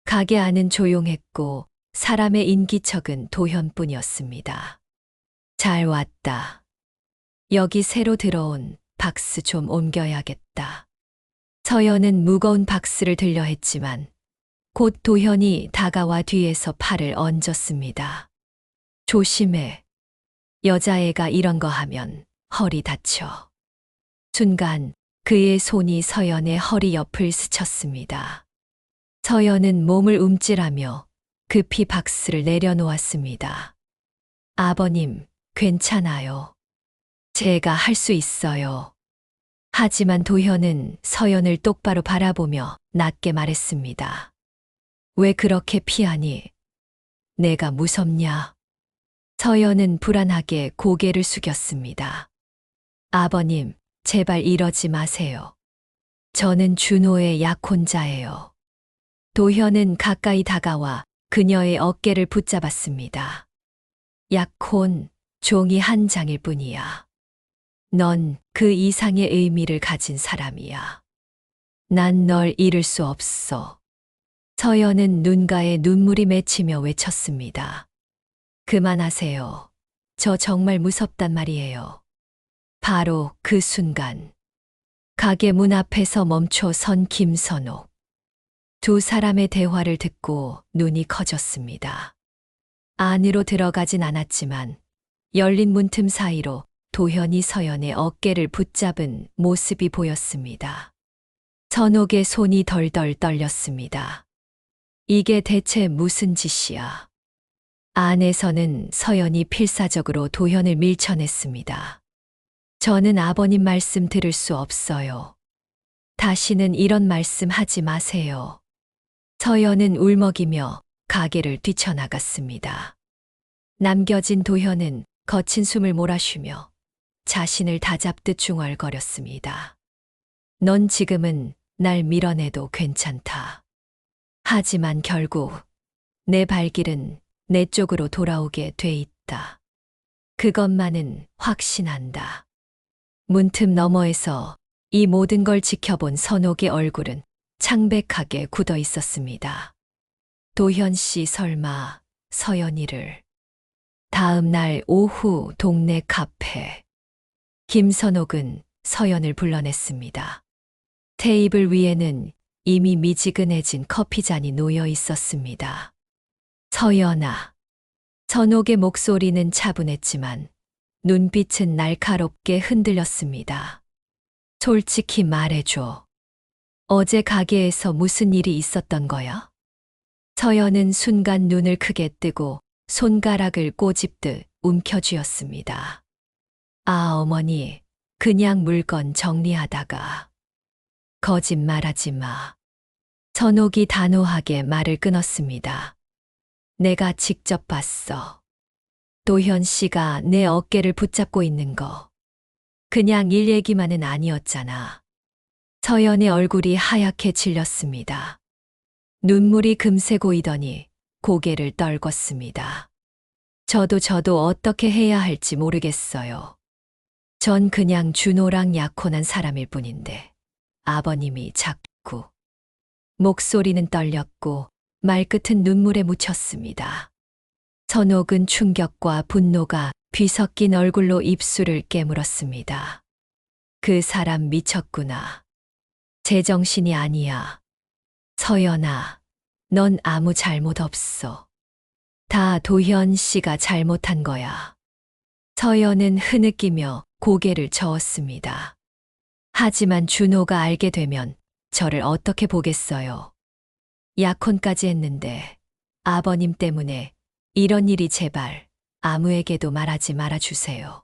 가게 안은 조용했고 사람의 인기척은 도현뿐이었습니다. 잘 왔다. 여기 새로 들어온 박스 좀 옮겨야겠다. 서연은 무거운 박스를 들려 했지만 곧 도현이 다가와 뒤에서 팔을 얹었습니다. 조심해. 여자애가 이런 거 하면 허리 다쳐. 순간 그의 손이 서연의 허리 옆을 스쳤습니다. 서연은 몸을 움찔하며 급히 박스를 내려놓았습니다. 아버님, 괜찮아요. 제가 할 수 있어요. 하지만 도현은 서연을 똑바로 바라보며 낮게 말했습니다. 왜 그렇게 피하니? 내가 무섭냐? 서연은 불안하게 고개를 숙였습니다. 아버님, 제발 이러지 마세요. 저는 준호의 약혼자예요. 도현은 가까이 다가와 그녀의 어깨를 붙잡았습니다. 약혼, 종이 한 장일 뿐이야. 넌 그 이상의 의미를 가진 사람이야. 난 널 잃을 수 없어. 서연은 눈가에 눈물이 맺히며 외쳤습니다. 그만하세요. 저 정말 무섭단 말이에요. 바로 그 순간, 가게 문 앞에서 멈춰 선 김선옥. 두 사람의 대화를 듣고 눈이 커졌습니다. 안으로 들어가진 않았지만 열린 문틈 사이로 도현이 서연의 어깨를 붙잡은 모습이 보였습니다. 선옥의 손이 덜덜 떨렸습니다. 이게 대체 무슨 짓이야? 안에서는 서연이 필사적으로 도현을 밀쳐냈습니다. 저는 아버님 말씀 들을 수 없어요. 다시는 이런 말씀 하지 마세요. 서연은 울먹이며 가게를 뛰쳐나갔습니다. 남겨진 도현은 거친 숨을 몰아쉬며 자신을 다잡듯 중얼거렸습니다. 넌 지금은 날 밀어내도 괜찮다. 하지만 결국 내 발길은 내 쪽으로 돌아오게 돼 있다. 그것만은 확신한다. 문틈 너머에서 이 모든 걸 지켜본 선옥의 얼굴은 창백하게 굳어 있었습니다. 도현 씨 설마 서연이를. 다음 날 오후 동네 카페. 김선옥은 서연을 불러냈습니다. 테이블 위에는 이미 미지근해진 커피잔이 놓여 있었습니다. 서연아. 선옥의 목소리는 차분했지만 눈빛은 날카롭게 흔들렸습니다. 솔직히 말해줘. 어제 가게에서 무슨 일이 있었던 거야? 서연은 순간 눈을 크게 뜨고 손가락을 꼬집듯 움켜쥐었습니다. 아, 어머니, 그냥 물건 정리하다가. 거짓말하지 마. 선옥이 단호하게 말을 끊었습니다. 내가 직접 봤어. 도현 씨가 내 어깨를 붙잡고 있는 거. 그냥 일 얘기만은 아니었잖아. 서연의 얼굴이 하얗게 질렸습니다. 눈물이 금세 고이더니 고개를 떨궜습니다. 저도 어떻게 해야 할지 모르겠어요. 전 그냥 준호랑 약혼한 사람일 뿐인데 아버님이 자꾸. 목소리는 떨렸고 말끝은 눈물에 묻혔습니다. 선옥은 충격과 분노가 뒤섞인 얼굴로 입술을 깨물었습니다. 그 사람 미쳤구나. 제정신이 아니야. 서연아, 넌 아무 잘못 없어. 다 도현 씨가 잘못한 거야. 서연은 흐느끼며 고개를 저었습니다. 하지만 준호가 알게 되면 저를 어떻게 보겠어요. 약혼까지 했는데 아버님 때문에 이런 일이 제발 아무에게도 말하지 말아주세요.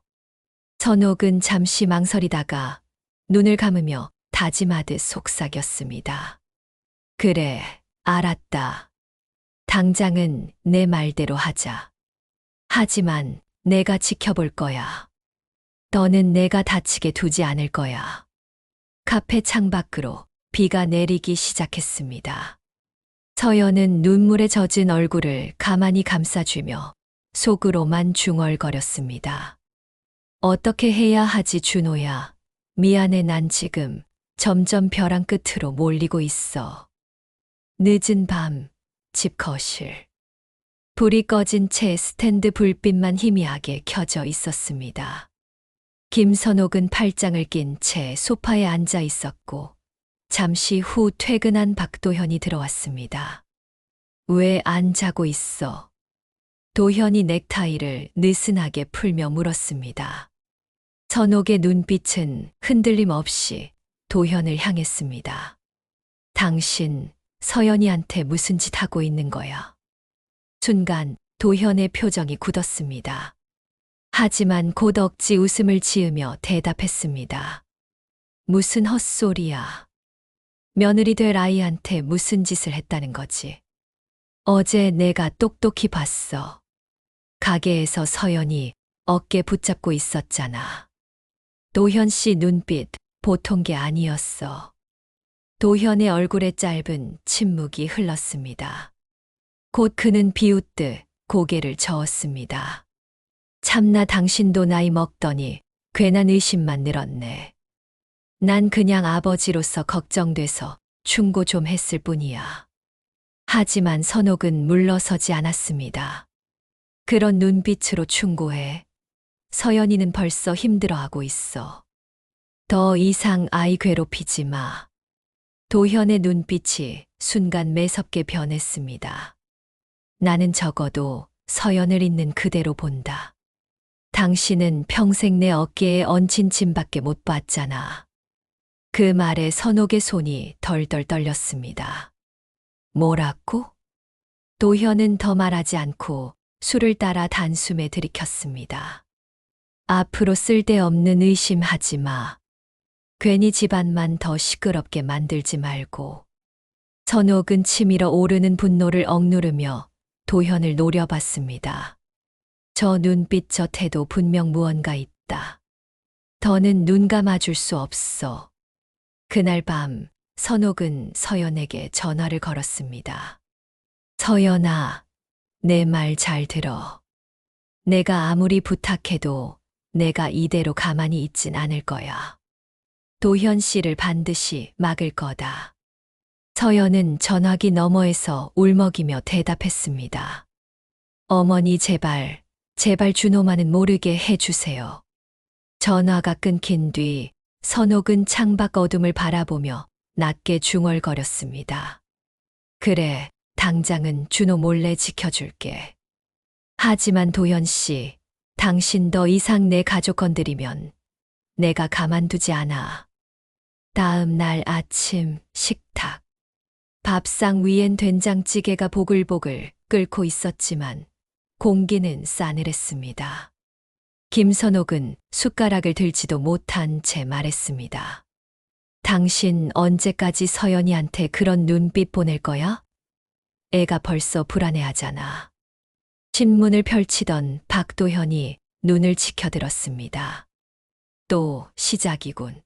선옥은 잠시 망설이다가 눈을 감으며 다짐하듯 속삭였습니다. 그래, 알았다. 당장은 내 말대로 하자. 하지만 내가 지켜볼 거야. 너는 내가 다치게 두지 않을 거야. 카페 창밖으로 비가 내리기 시작했습니다. 서연은 눈물에 젖은 얼굴을 가만히 감싸주며 속으로만 중얼거렸습니다. 어떻게 해야 하지, 준호야. 미안해, 난 지금 점점 벼랑 끝으로 몰리고 있어. 늦은 밤, 집 거실. 불이 꺼진 채 스탠드 불빛만 희미하게 켜져 있었습니다. 김선옥은 팔짱을 낀 채 소파에 앉아 있었고 잠시 후 퇴근한 박도현이 들어왔습니다. 왜 안 자고 있어? 도현이 넥타이를 느슨하게 풀며 물었습니다. 선옥의 눈빛은 흔들림 없이 도현을 향했습니다. 당신 서연이한테 무슨 짓 하고 있는 거야? 순간 도현의 표정이 굳었습니다. 하지만 곧 억지 웃음을 지으며 대답했습니다. 무슨 헛소리야. 며느리 될 아이한테 무슨 짓을 했다는 거지. 어제 내가 똑똑히 봤어. 가게에서 서연이 어깨 붙잡고 있었잖아. 도현 씨 눈빛 보통 게 아니었어. 도현의 얼굴에 짧은 침묵이 흘렀습니다. 곧 그는 비웃듯 고개를 저었습니다. 참나 당신도 나이 먹더니 괜한 의심만 늘었네. 난 그냥 아버지로서 걱정돼서 충고 좀 했을 뿐이야. 하지만 선옥은 물러서지 않았습니다. 그런 눈빛으로 충고해. 서연이는 벌써 힘들어하고 있어. 더 이상 아이 괴롭히지 마. 도현의 눈빛이 순간 매섭게 변했습니다. 나는 적어도 서연을 있는 그대로 본다. 당신은 평생 내 어깨에 얹힌 짐밖에 못 봤잖아. 그 말에 선옥의 손이 덜덜 떨렸습니다. 뭐라고? 도현은 더 말하지 않고 술을 따라 단숨에 들이켰습니다. 앞으로 쓸데없는 의심하지 마. 괜히 집안만 더 시끄럽게 만들지 말고. 선옥은 치밀어 오르는 분노를 억누르며 도현을 노려봤습니다. 저 눈빛 저 태도 분명 무언가 있다. 더는 눈 감아줄 수 없어. 그날 밤 선옥은 서연에게 전화를 걸었습니다. 서연아, 내 말 잘 들어. 내가 아무리 부탁해도 내가 이대로 가만히 있진 않을 거야. 도현 씨를 반드시 막을 거다. 서연은 전화기 너머에서 울먹이며 대답했습니다. 어머니 제발 준호만은 모르게 해주세요. 전화가 끊긴 뒤 선옥은 창밖 어둠을 바라보며 낮게 중얼거렸습니다. 그래, 당장은 준호 몰래 지켜줄게. 하지만 도현 씨, 당신 더 이상 내 가족 건드리면 내가 가만두지 않아. 다음 날 아침 식탁. 밥상 위엔 된장찌개가 보글보글 끓고 있었지만 공기는 싸늘했습니다. 김선옥은 숟가락을 들지도 못한 채 말했습니다. 당신 언제까지 서연이한테 그런 눈빛 보낼 거야? 애가 벌써 불안해하잖아. 신문을 펼치던 박도현이 눈을 치켜들었습니다. 또 시작이군.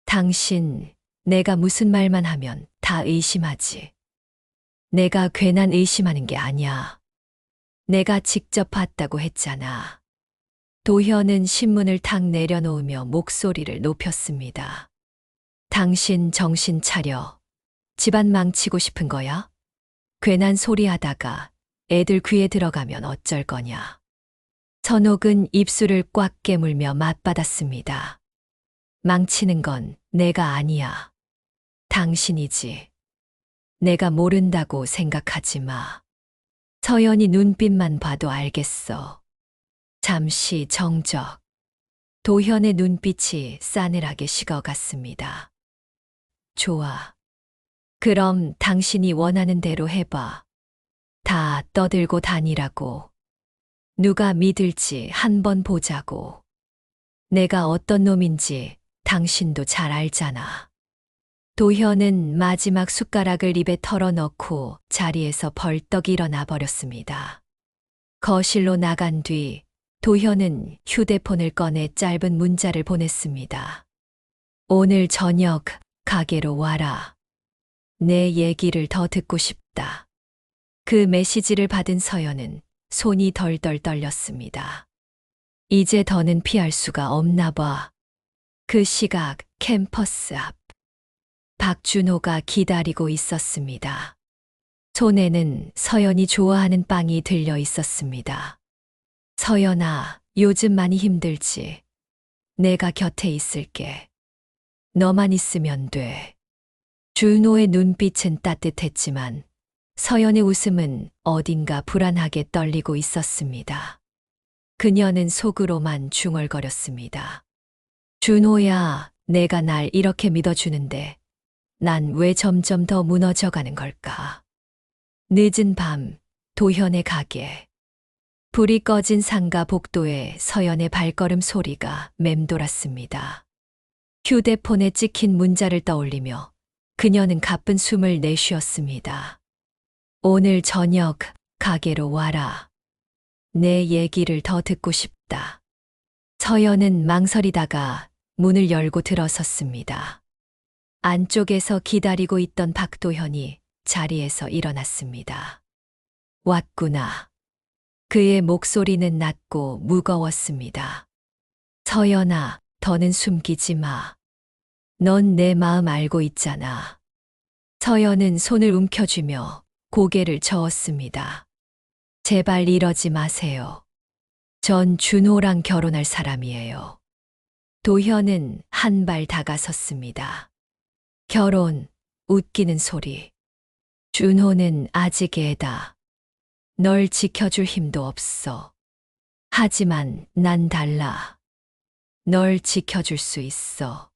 당신, 내가 무슨 말만 하면 다 의심하지. 내가 괜한 의심하는 게 아니야. 내가 직접 봤다고 했잖아. 도현은 신문을 탁 내려놓으며 목소리를 높였습니다. 당신 정신 차려. 집안 망치고 싶은 거야? 괜한 소리 하다가 애들 귀에 들어가면 어쩔 거냐. 선옥은 입술을 꽉 깨물며 맞받았습니다. 망치는 건 내가 아니야. 당신이지. 내가 모른다고 생각하지 마. 서연이 눈빛만 봐도 알겠어. 잠시 정적. 도현의 눈빛이 싸늘하게 식어갔습니다. 좋아. 그럼 당신이 원하는 대로 해봐. 다 떠들고 다니라고. 누가 믿을지 한번 보자고. 내가 어떤 놈인지 당신도 잘 알잖아. 도현은 마지막 숟가락을 입에 털어넣고 자리에서 벌떡 일어나 버렸습니다. 거실로 나간 뒤 도현은 휴대폰을 꺼내 짧은 문자를 보냈습니다. 오늘 저녁 가게로 와라. 내 얘기를 더 듣고 싶다. 그 메시지를 받은 서연은 손이 덜덜 떨렸습니다. 이제 더는 피할 수가 없나 봐. 그 시각 캠퍼스 앞. 박준호가 기다리고 있었습니다. 손에는 서연이 좋아하는 빵이 들려 있었습니다. 서연아, 요즘 많이 힘들지? 내가 곁에 있을게. 너만 있으면 돼. 준호의 눈빛은 따뜻했지만 서연의 웃음은 어딘가 불안하게 떨리고 있었습니다. 그녀는 속으로만 중얼거렸습니다. 준호야, 내가 날 이렇게 믿어주는데 난 왜 점점 더 무너져가는 걸까? 늦은 밤, 도현의 가게. 불이 꺼진 상가 복도에 서연의 발걸음 소리가 맴돌았습니다. 휴대폰에 찍힌 문자를 떠올리며 그녀는 가쁜 숨을 내쉬었습니다. 오늘 저녁 가게로 와라. 내 얘기를 더 듣고 싶다. 서연은 망설이다가 문을 열고 들어섰습니다. 안쪽에서 기다리고 있던 박도현이 자리에서 일어났습니다. 왔구나. 그의 목소리는 낮고 무거웠습니다. 서연아, 더는 숨기지 마. 넌 내 마음 알고 있잖아. 서연은 손을 움켜쥐며 고개를 저었습니다. 제발 이러지 마세요. 전 준호랑 결혼할 사람이에요. 도현은 한 발 다가섰습니다. 결혼, 웃기는 소리. 준호는 아직 애다. 널 지켜줄 힘도 없어. 하지만 난 달라. 널 지켜줄 수 있어.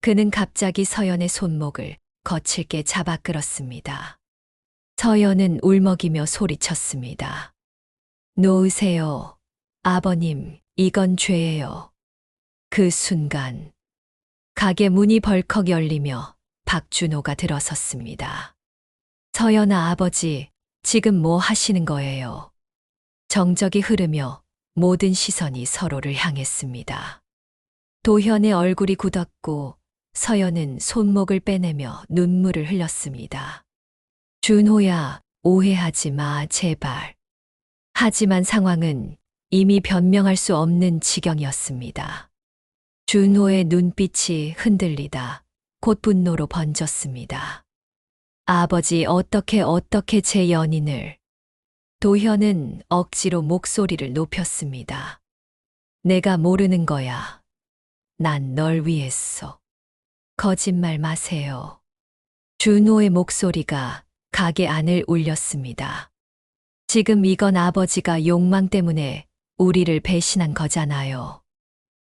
그는 갑자기 서연의 손목을 거칠게 잡아 끌었습니다. 서연은 울먹이며 소리쳤습니다. 놓으세요. 아버님, 이건 죄예요. 그 순간 가게 문이 벌컥 열리며 박준호가 들어섰습니다. 서연아, 아버지, 지금 뭐 하시는 거예요? 정적이 흐르며 모든 시선이 서로를 향했습니다. 도현의 얼굴이 굳었고 서연은 손목을 빼내며 눈물을 흘렸습니다. 준호야, 오해하지 마, 제발. 하지만 상황은 이미 변명할 수 없는 지경이었습니다. 준호의 눈빛이 흔들리다 곧 분노로 번졌습니다. 아버지, 어떻게 제 연인을. 도현은 억지로 목소리를 높였습니다. 내가 모르는 거야. 난 널 위했어. 거짓말 마세요. 준호의 목소리가 가게 안을 울렸습니다. 지금 이건 아버지가 욕망 때문에 우리를 배신한 거잖아요.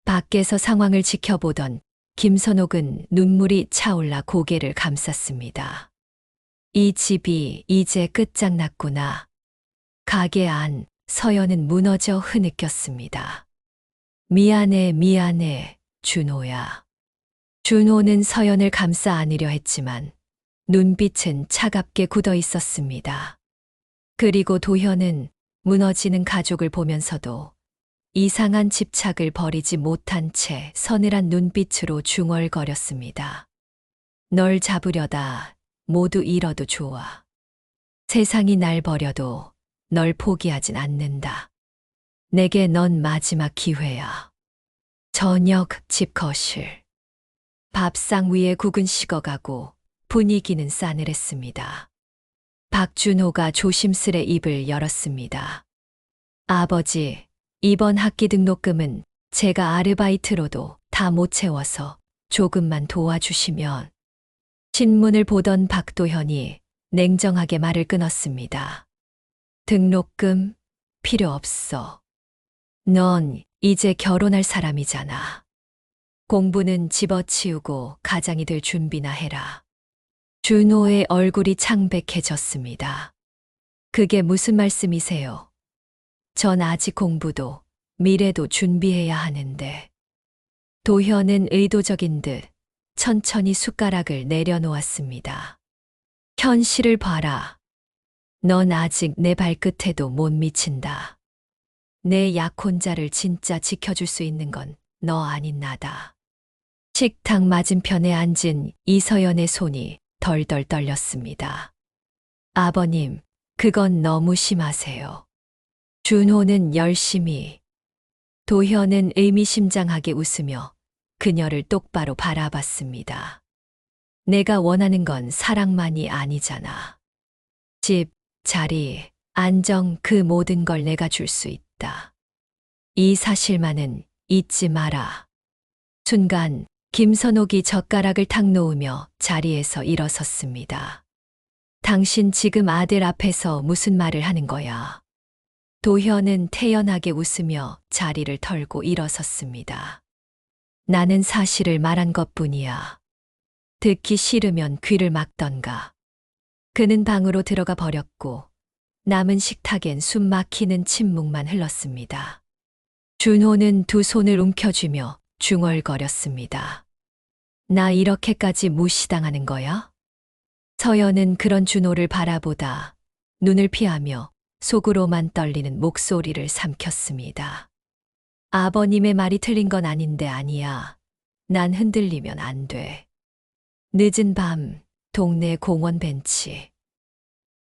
밖에서 상황을 지켜보던 김선옥은 눈물이 차올라 고개를 감쌌습니다. 이 집이 이제 끝장났구나. 가게 안 서연은 무너져 흐느꼈습니다. 미안해, 준호야. 준호는 서연을 감싸 안으려 했지만 눈빛은 차갑게 굳어 있었습니다. 그리고 도현은 무너지는 가족을 보면서도 이상한 집착을 버리지 못한 채 서늘한 눈빛으로 중얼거렸습니다. 널 잡으려다 모두 잃어도 좋아. 세상이 날 버려도 널 포기하진 않는다. 내게 넌 마지막 기회야. 저녁 집 거실. 밥상 위에 국은 식어가고 분위기는 싸늘했습니다. 박준호가 조심스레 입을 열었습니다. 아버지, 이번 학기 등록금은 제가 아르바이트로도 다 못 채워서 조금만 도와주시면. 신문을 보던 박도현이 냉정하게 말을 끊었습니다. 등록금 필요 없어. 넌 이제 결혼할 사람이잖아. 공부는 집어치우고 가장이 될 준비나 해라. 준호의 얼굴이 창백해졌습니다. 그게 무슨 말씀이세요? 전 아직 공부도 미래도 준비해야 하는데. 도현은 의도적인 듯 천천히 숟가락을 내려놓았습니다. 현실을 봐라. 넌 아직 내 발끝에도 못 미친다. 내 약혼자를 진짜 지켜줄 수 있는 건 너 아닌 나다. 식탁 맞은편에 앉은 이서연의 손이 덜덜 떨렸습니다. 아버님, 그건 너무 심하세요. 준호는 열심히. 도현은 의미심장하게 웃으며 그녀를 똑바로 바라봤습니다. 내가 원하는 건 사랑만이 아니잖아. 집, 자리, 안정, 그 모든 걸 내가 줄 수 있다. 이 사실만은 잊지 마라. 순간 김선옥이 젓가락을 탁 놓으며 자리에서 일어섰습니다. 당신 지금 아들 앞에서 무슨 말을 하는 거야? 도현은 태연하게 웃으며 자리를 털고 일어섰습니다. 나는 사실을 말한 것뿐이야. 듣기 싫으면 귀를 막던가. 그는 방으로 들어가 버렸고 남은 식탁엔 숨 막히는 침묵만 흘렀습니다. 준호는 두 손을 움켜쥐며 중얼거렸습니다. 나 이렇게까지 무시당하는 거야? 서연은 그런 준호를 바라보다 눈을 피하며 속으로만 떨리는 목소리를 삼켰습니다. 아버님의 말이 틀린 건 아닌데 아니야. 난 흔들리면 안 돼. 늦은 밤 동네 공원 벤치.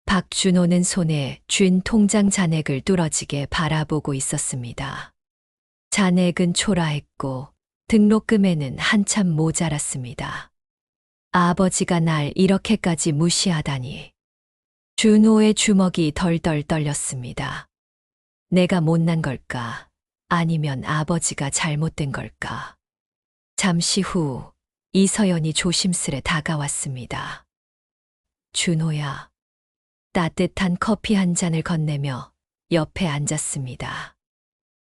박준호는 손에 쥔 통장 잔액을 뚫어지게 바라보고 있었습니다. 잔액은 초라했고 등록금에는 한참 모자랐습니다. 아버지가 날 이렇게까지 무시하다니. 준호의 주먹이 덜덜 떨렸습니다. 내가 못난 걸까? 아니면 아버지가 잘못된 걸까? 잠시 후 이서연이 조심스레 다가왔습니다. 준호야. 따뜻한 커피 한 잔을 건네며 옆에 앉았습니다.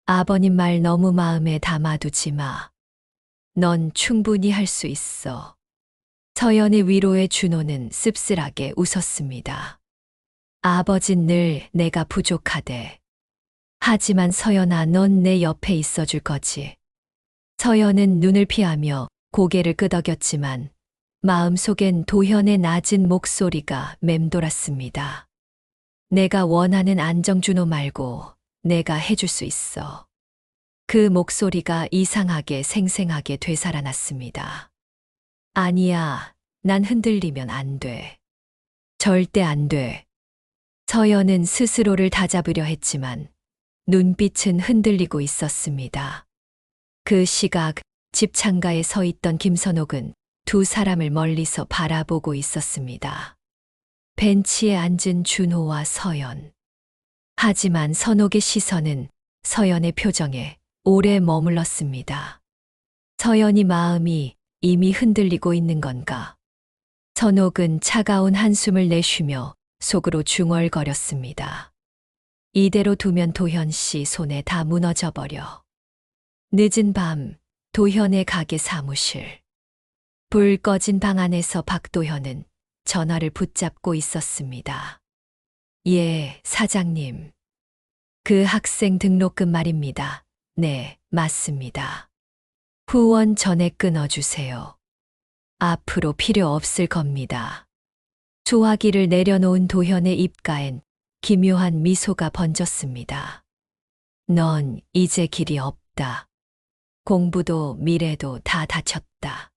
아버님 말 너무 마음에 담아두지 마. 넌 충분히 할 수 있어. 서연의 위로에 준호는 씁쓸하게 웃었습니다. 아버진 늘 내가 부족하대. 하지만 서연아, 넌 내 옆에 있어줄 거지. 서연은 눈을 피하며 고개를 끄덕였지만 마음속엔 도현의 낮은 목소리가 맴돌았습니다. 내가 원하는 안정준호 말고 내가 해줄 수 있어. 그 목소리가 이상하게 생생하게 되살아났습니다. 아니야, 난 흔들리면 안 돼. 절대 안 돼. 서연은 스스로를 다잡으려 했지만 눈빛은 흔들리고 있었습니다. 그 시각 집 창가에 서 있던 김선옥은 두 사람을 멀리서 바라보고 있었습니다. 벤치에 앉은 준호와 서연. 하지만 선옥의 시선은 서연의 표정에 오래 머물렀습니다. 서연이 마음이 이미 흔들리고 있는 건가? 선옥은 차가운 한숨을 내쉬며 속으로 중얼거렸습니다. 이대로 두면 도현 씨 손에 다 무너져 버려. 늦은 밤 도현의 가게 사무실. 불 꺼진 방 안에서 박도현은 전화를 붙잡고 있었습니다. 예, 사장님. 그 학생 등록금 말입니다. 네, 맞습니다. 후원 전액 끊어주세요. 앞으로 필요 없을 겁니다. 소화기를 내려놓은 도현의 입가엔 기묘한 미소가 번졌습니다. 넌 이제 길이 없다. 공부도 미래도 다 다쳤다.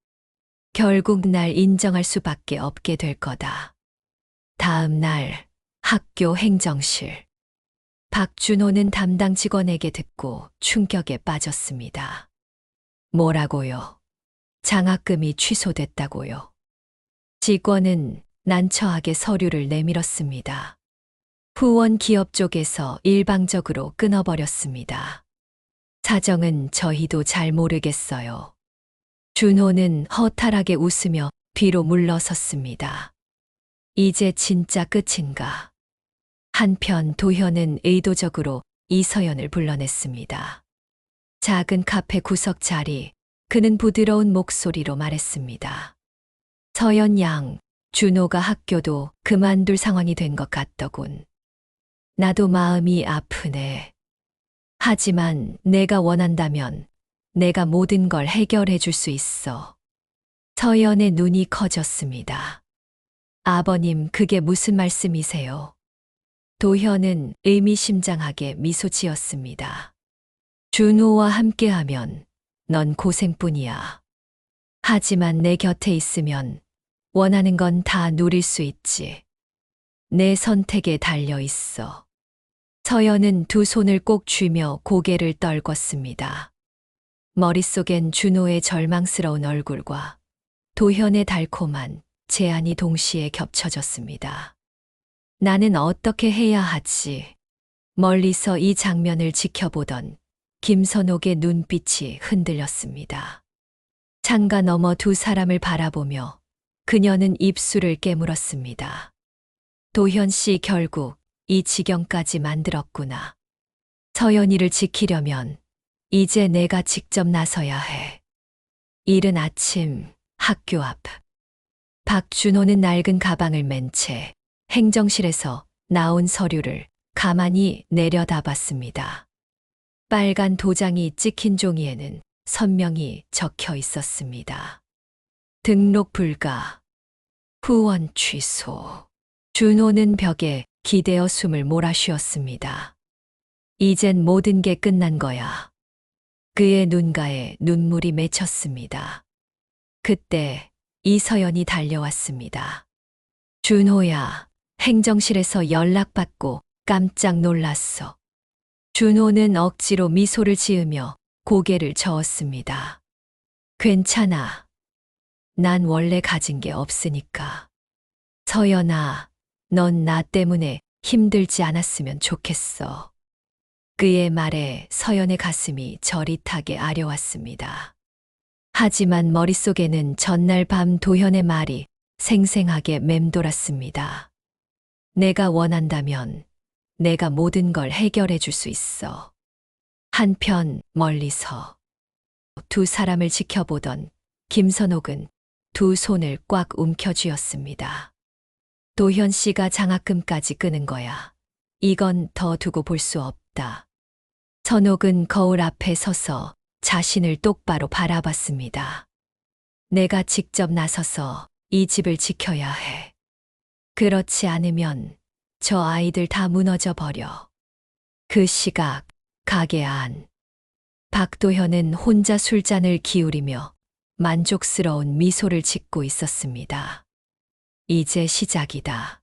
결국 날 인정할 수밖에 없게 될 거다. 다음 날 학교 행정실. 박준호는 담당 직원에게 듣고 충격에 빠졌습니다. 뭐라고요? 장학금이 취소됐다고요? 직원은 난처하게 서류를 내밀었습니다. 후원 기업 쪽에서 일방적으로 끊어버렸습니다. 사정은 저희도 잘 모르겠어요. 준호는 허탈하게 웃으며 뒤로 물러섰습니다. 이제 진짜 끝인가? 한편 도현은 의도적으로 이서연을 불러냈습니다. 작은 카페 구석 자리, 그는 부드러운 목소리로 말했습니다. 서연 양, 준호가 학교도 그만둘 상황이 된 것 같더군. 나도 마음이 아프네. 하지만 내가 원한다면 내가 모든 걸 해결해 줄 수 있어. 서연의 눈이 커졌습니다. 아버님, 그게 무슨 말씀이세요? 도현은 의미심장하게 미소 지었습니다. 준호와 함께하면 넌 고생뿐이야. 하지만 내 곁에 있으면 원하는 건 다 누릴 수 있지. 내 선택에 달려 있어. 서연은 두 손을 꼭 쥐며 고개를 떨궜습니다. 머릿속엔 준호의 절망스러운 얼굴과 도현의 달콤한 제안이 동시에 겹쳐졌습니다. 나는 어떻게 해야 하지? 멀리서 이 장면을 지켜보던 김선옥의 눈빛이 흔들렸습니다. 창가 너머 두 사람을 바라보며 그녀는 입술을 깨물었습니다. 도현 씨, 결국 이 지경까지 만들었구나. 서연이를 지키려면 이제 내가 직접 나서야 해. 이른 아침 학교 앞. 박준호는 낡은 가방을 맨 채 행정실에서 나온 서류를 가만히 내려다봤습니다. 빨간 도장이 찍힌 종이에는 선명히 적혀 있었습니다. 등록 불가, 후원 취소. 준호는 벽에 기대어 숨을 몰아쉬었습니다. 이젠 모든 게 끝난 거야. 그의 눈가에 눈물이 맺혔습니다. 그때 이서연이 달려왔습니다. 준호야, 행정실에서 연락받고 깜짝 놀랐어. 준호는 억지로 미소를 지으며 고개를 저었습니다. 괜찮아. 난 원래 가진 게 없으니까. 서연아, 넌 나 때문에 힘들지 않았으면 좋겠어. 그의 말에 서연의 가슴이 저릿하게 아려왔습니다. 하지만 머릿속에는 전날 밤 도현의 말이 생생하게 맴돌았습니다. 내가 원한다면 내가 모든 걸 해결해 줄 수 있어. 한편 멀리서 두 사람을 지켜보던 김선옥은 두 손을 꽉 움켜쥐었습니다. 도현 씨가 장학금까지 끄는 거야. 이건 더 두고 볼 수 없다. 선옥은 거울 앞에 서서 자신을 똑바로 바라봤습니다. 내가 직접 나서서 이 집을 지켜야 해. 그렇지 않으면 저 아이들 다 무너져 버려. 그 시각, 가게 안. 박도현은 혼자 술잔을 기울이며 만족스러운 미소를 짓고 있었습니다. 이제 시작이다.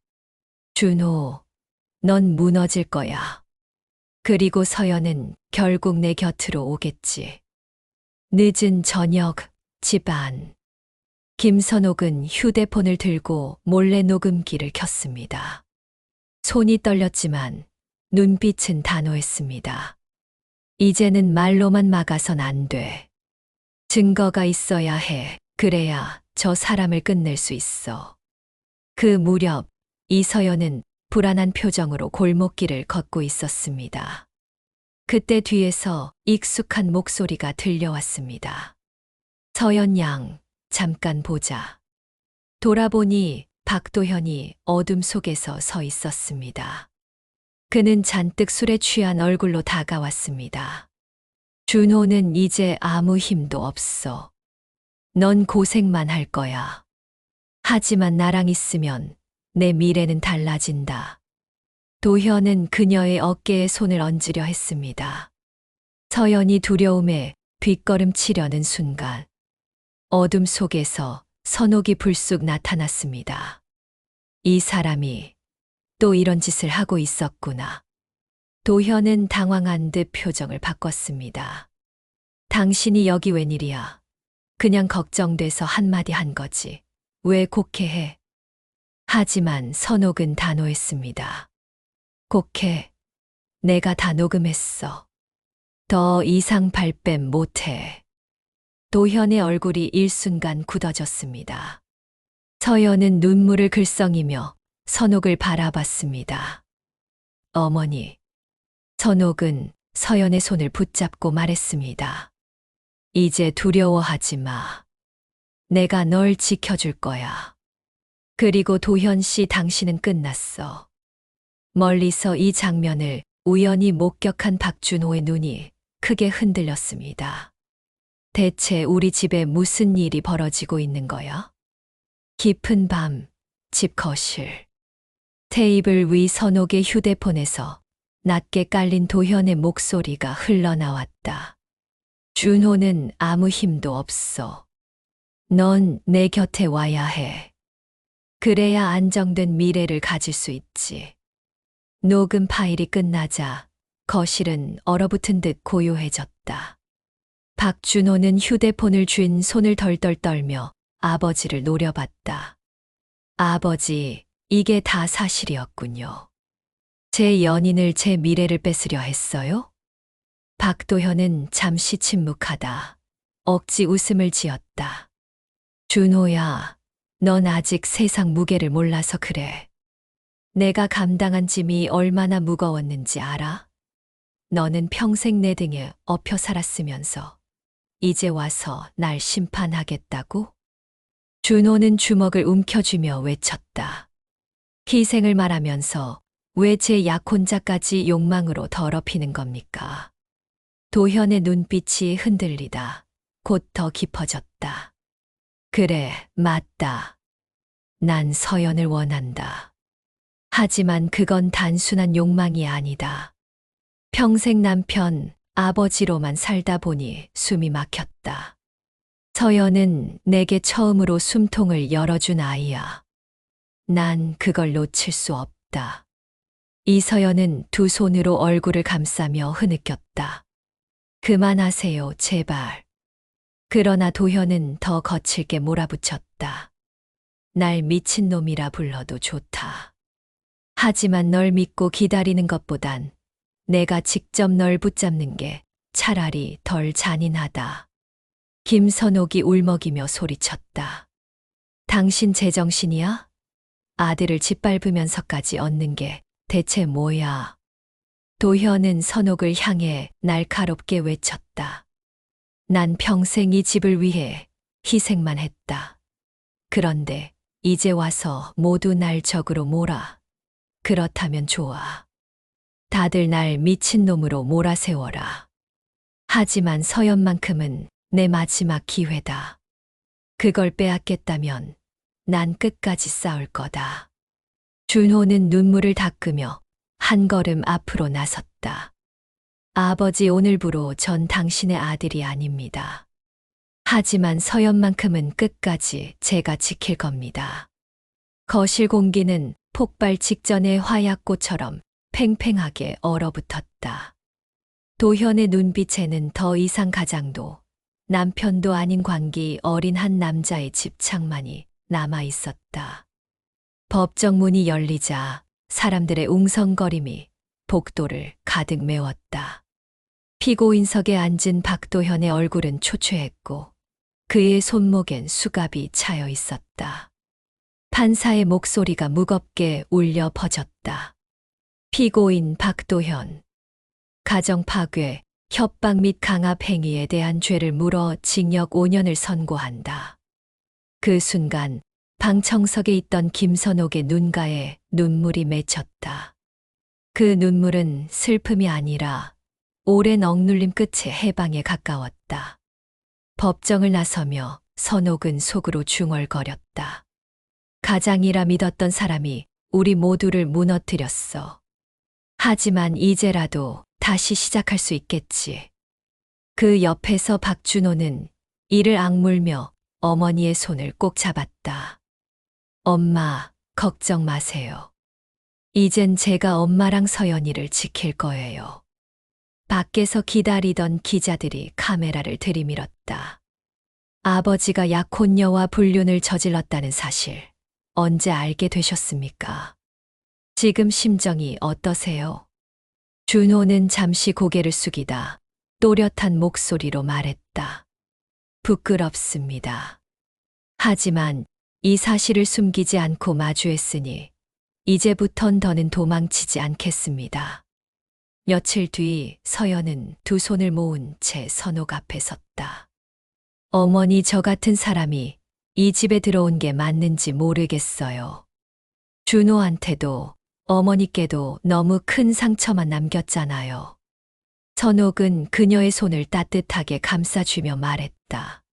준호, 넌 무너질 거야. 그리고 서연은 결국 내 곁으로 오겠지. 늦은 저녁, 집 안. 김선옥은 휴대폰을 들고 몰래 녹음기를 켰습니다. 손이 떨렸지만 눈빛은 단호했습니다. 이제는 말로만 막아선 안 돼. 증거가 있어야 해. 그래야 저 사람을 끝낼 수 있어. 그 무렵 이서연은 불안한 표정으로 골목길을 걷고 있었습니다. 그때 뒤에서 익숙한 목소리가 들려왔습니다. 서연 양, 잠깐 보자. 돌아보니 박도현이 어둠 속에서 서 있었습니다. 그는 잔뜩 술에 취한 얼굴로 다가왔습니다. 준호는 이제 아무 힘도 없어. 넌 고생만 할 거야. 하지만 나랑 있으면 내 미래는 달라진다. 도현은 그녀의 어깨에 손을 얹으려 했습니다. 서연이 두려움에 뒷걸음치려는 순간 어둠 속에서 선옥이 불쑥 나타났습니다. 이 사람이 또 이런 짓을 하고 있었구나. 도현은 당황한 듯 표정을 바꿨습니다. 당신이 여기 웬일이야? 그냥 걱정돼서 한마디 한 거지. 왜 곡해해? 하지만 선옥은 단호했습니다. 곡해. 내가 다 녹음했어. 더 이상 발뺌 못해. 도현의 얼굴이 일순간 굳어졌습니다. 서연은 눈물을 글썽이며 선옥을 바라봤습니다. 어머니. 선옥은 서연의 손을 붙잡고 말했습니다. 이제 두려워하지 마. 내가 널 지켜줄 거야. 그리고 도현 씨, 당신은 끝났어. 멀리서 이 장면을 우연히 목격한 박준호의 눈이 크게 흔들렸습니다. 대체 우리 집에 무슨 일이 벌어지고 있는 거야? 깊은 밤, 집 거실. 테이블 위 선옥의 휴대폰에서 낮게 깔린 도현의 목소리가 흘러나왔다. 준호는 아무 힘도 없어. 넌 내 곁에 와야 해. 그래야 안정된 미래를 가질 수 있지. 녹음 파일이 끝나자 거실은 얼어붙은 듯 고요해졌다. 박준호는 휴대폰을 쥔 손을 덜덜 떨며 아버지를 노려봤다. 아버지, 이게 다 사실이었군요. 제 연인을 제 미래를 뺏으려 했어요? 박도현은 잠시 침묵하다 억지 웃음을 지었다. 준호야, 넌 아직 세상 무게를 몰라서 그래. 내가 감당한 짐이 얼마나 무거웠는지 알아? 너는 평생 내 등에 엎여 살았으면서 이제 와서 날 심판하겠다고? 준호는 주먹을 움켜쥐며 외쳤다. 희생을 말하면서 왜 제 약혼자까지 욕망으로 더럽히는 겁니까? 도현의 눈빛이 흔들리다 곧 더 깊어졌다. 그래, 맞다. 난 서연을 원한다. 하지만 그건 단순한 욕망이 아니다. 평생 남편, 아버지로만 살다 보니 숨이 막혔다. 서연은 내게 처음으로 숨통을 열어준 아이야. 난 그걸 놓칠 수 없다. 이서연은 두 손으로 얼굴을 감싸며 흐느꼈다. 그만하세요, 제발. 그러나 도현은 더 거칠게 몰아붙였다. 날 미친놈이라 불러도 좋다. 하지만 널 믿고 기다리는 것보단 내가 직접 널 붙잡는 게 차라리 덜 잔인하다. 김선옥이 울먹이며 소리쳤다. 당신 제정신이야? 아들을 짓밟으면서까지 얻는 게 대체 뭐야? 도현은 선옥을 향해 날카롭게 외쳤다. 난 평생 이 집을 위해 희생만 했다. 그런데 이제 와서 모두 날 적으로 몰아. 그렇다면 좋아. 다들 날 미친놈으로 몰아세워라. 하지만 서연만큼은 내 마지막 기회다. 그걸 빼앗겠다면 난 끝까지 싸울 거다. 준호는 눈물을 닦으며 한 걸음 앞으로 나섰다. 아버지, 오늘부로 전 당신의 아들이 아닙니다. 하지만 서연만큼은 끝까지 제가 지킬 겁니다. 거실 공기는 폭발 직전의 화약고처럼 팽팽하게 얼어붙었다. 도현의 눈빛에는 더 이상 가장도 남편도 아닌 광기 어린 한 남자의 집착만이 남아 있었다. 법정 문이 열리자 사람들의 웅성거림이 복도를 가득 메웠다. 피고인석에 앉은 박도현의 얼굴은 초췌했고 그의 손목엔 수갑이 차여 있었다. 판사의 목소리가 무겁게 울려 퍼졌다. 피고인 박도현. 가정 파괴, 협박 및 강압 행위에 대한 죄를 물어 징역 5년을 선고한다. 그 순간 방청석에 있던 김선옥의 눈가에 눈물이 맺혔다. 그 눈물은 슬픔이 아니라 오랜 억눌림 끝의 해방에 가까웠다. 법정을 나서며 선옥은 속으로 중얼거렸다. 가장이라 믿었던 사람이 우리 모두를 무너뜨렸어. 하지만 이제라도 다시 시작할 수 있겠지. 그 옆에서 박준호는 이를 악물며 어머니의 손을 꼭 잡았다. 엄마, 걱정 마세요. 이젠 제가 엄마랑 서연이를 지킬 거예요. 밖에서 기다리던 기자들이 카메라를 들이밀었다. 아버지가 약혼녀와 불륜을 저질렀다는 사실 언제 알게 되셨습니까? 지금 심정이 어떠세요? 준호는 잠시 고개를 숙이다 또렷한 목소리로 말했다. 부끄럽습니다. 하지만 이 사실을 숨기지 않고 마주했으니 이제부턴 더는 도망치지 않겠습니다. 며칠 뒤 서연은 두 손을 모은 채 선옥 앞에 섰다. 어머니, 저 같은 사람이 이 집에 들어온 게 맞는지 모르겠어요. 준호한테도 어머니께도 너무 큰 상처만 남겼잖아요. 선옥은 그녀의 손을 따뜻하게 감싸주며 말했다.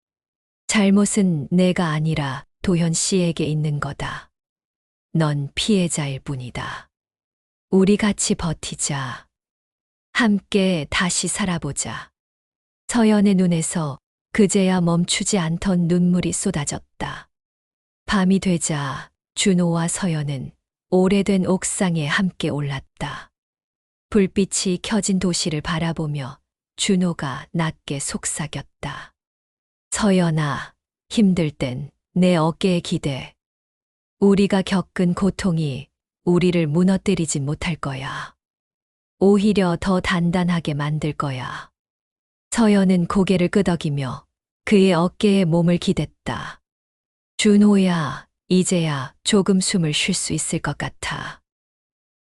잘못은 내가 아니라 도현 씨에게 있는 거다. 넌 피해자일 뿐이다. 우리 같이 버티자. 함께 다시 살아보자. 서연의 눈에서 그제야 멈추지 않던 눈물이 쏟아졌다. 밤이 되자 준호와 서연은 오래된 옥상에 함께 올랐다. 불빛이 켜진 도시를 바라보며 준호가 낮게 속삭였다. 서연아, 힘들 땐 내 어깨에 기대. 우리가 겪은 고통이 우리를 무너뜨리진 못할 거야. 오히려 더 단단하게 만들 거야. 서연은 고개를 끄덕이며 그의 어깨에 몸을 기댔다. 준호야, 이제야 조금 숨을 쉴 수 있을 것 같아.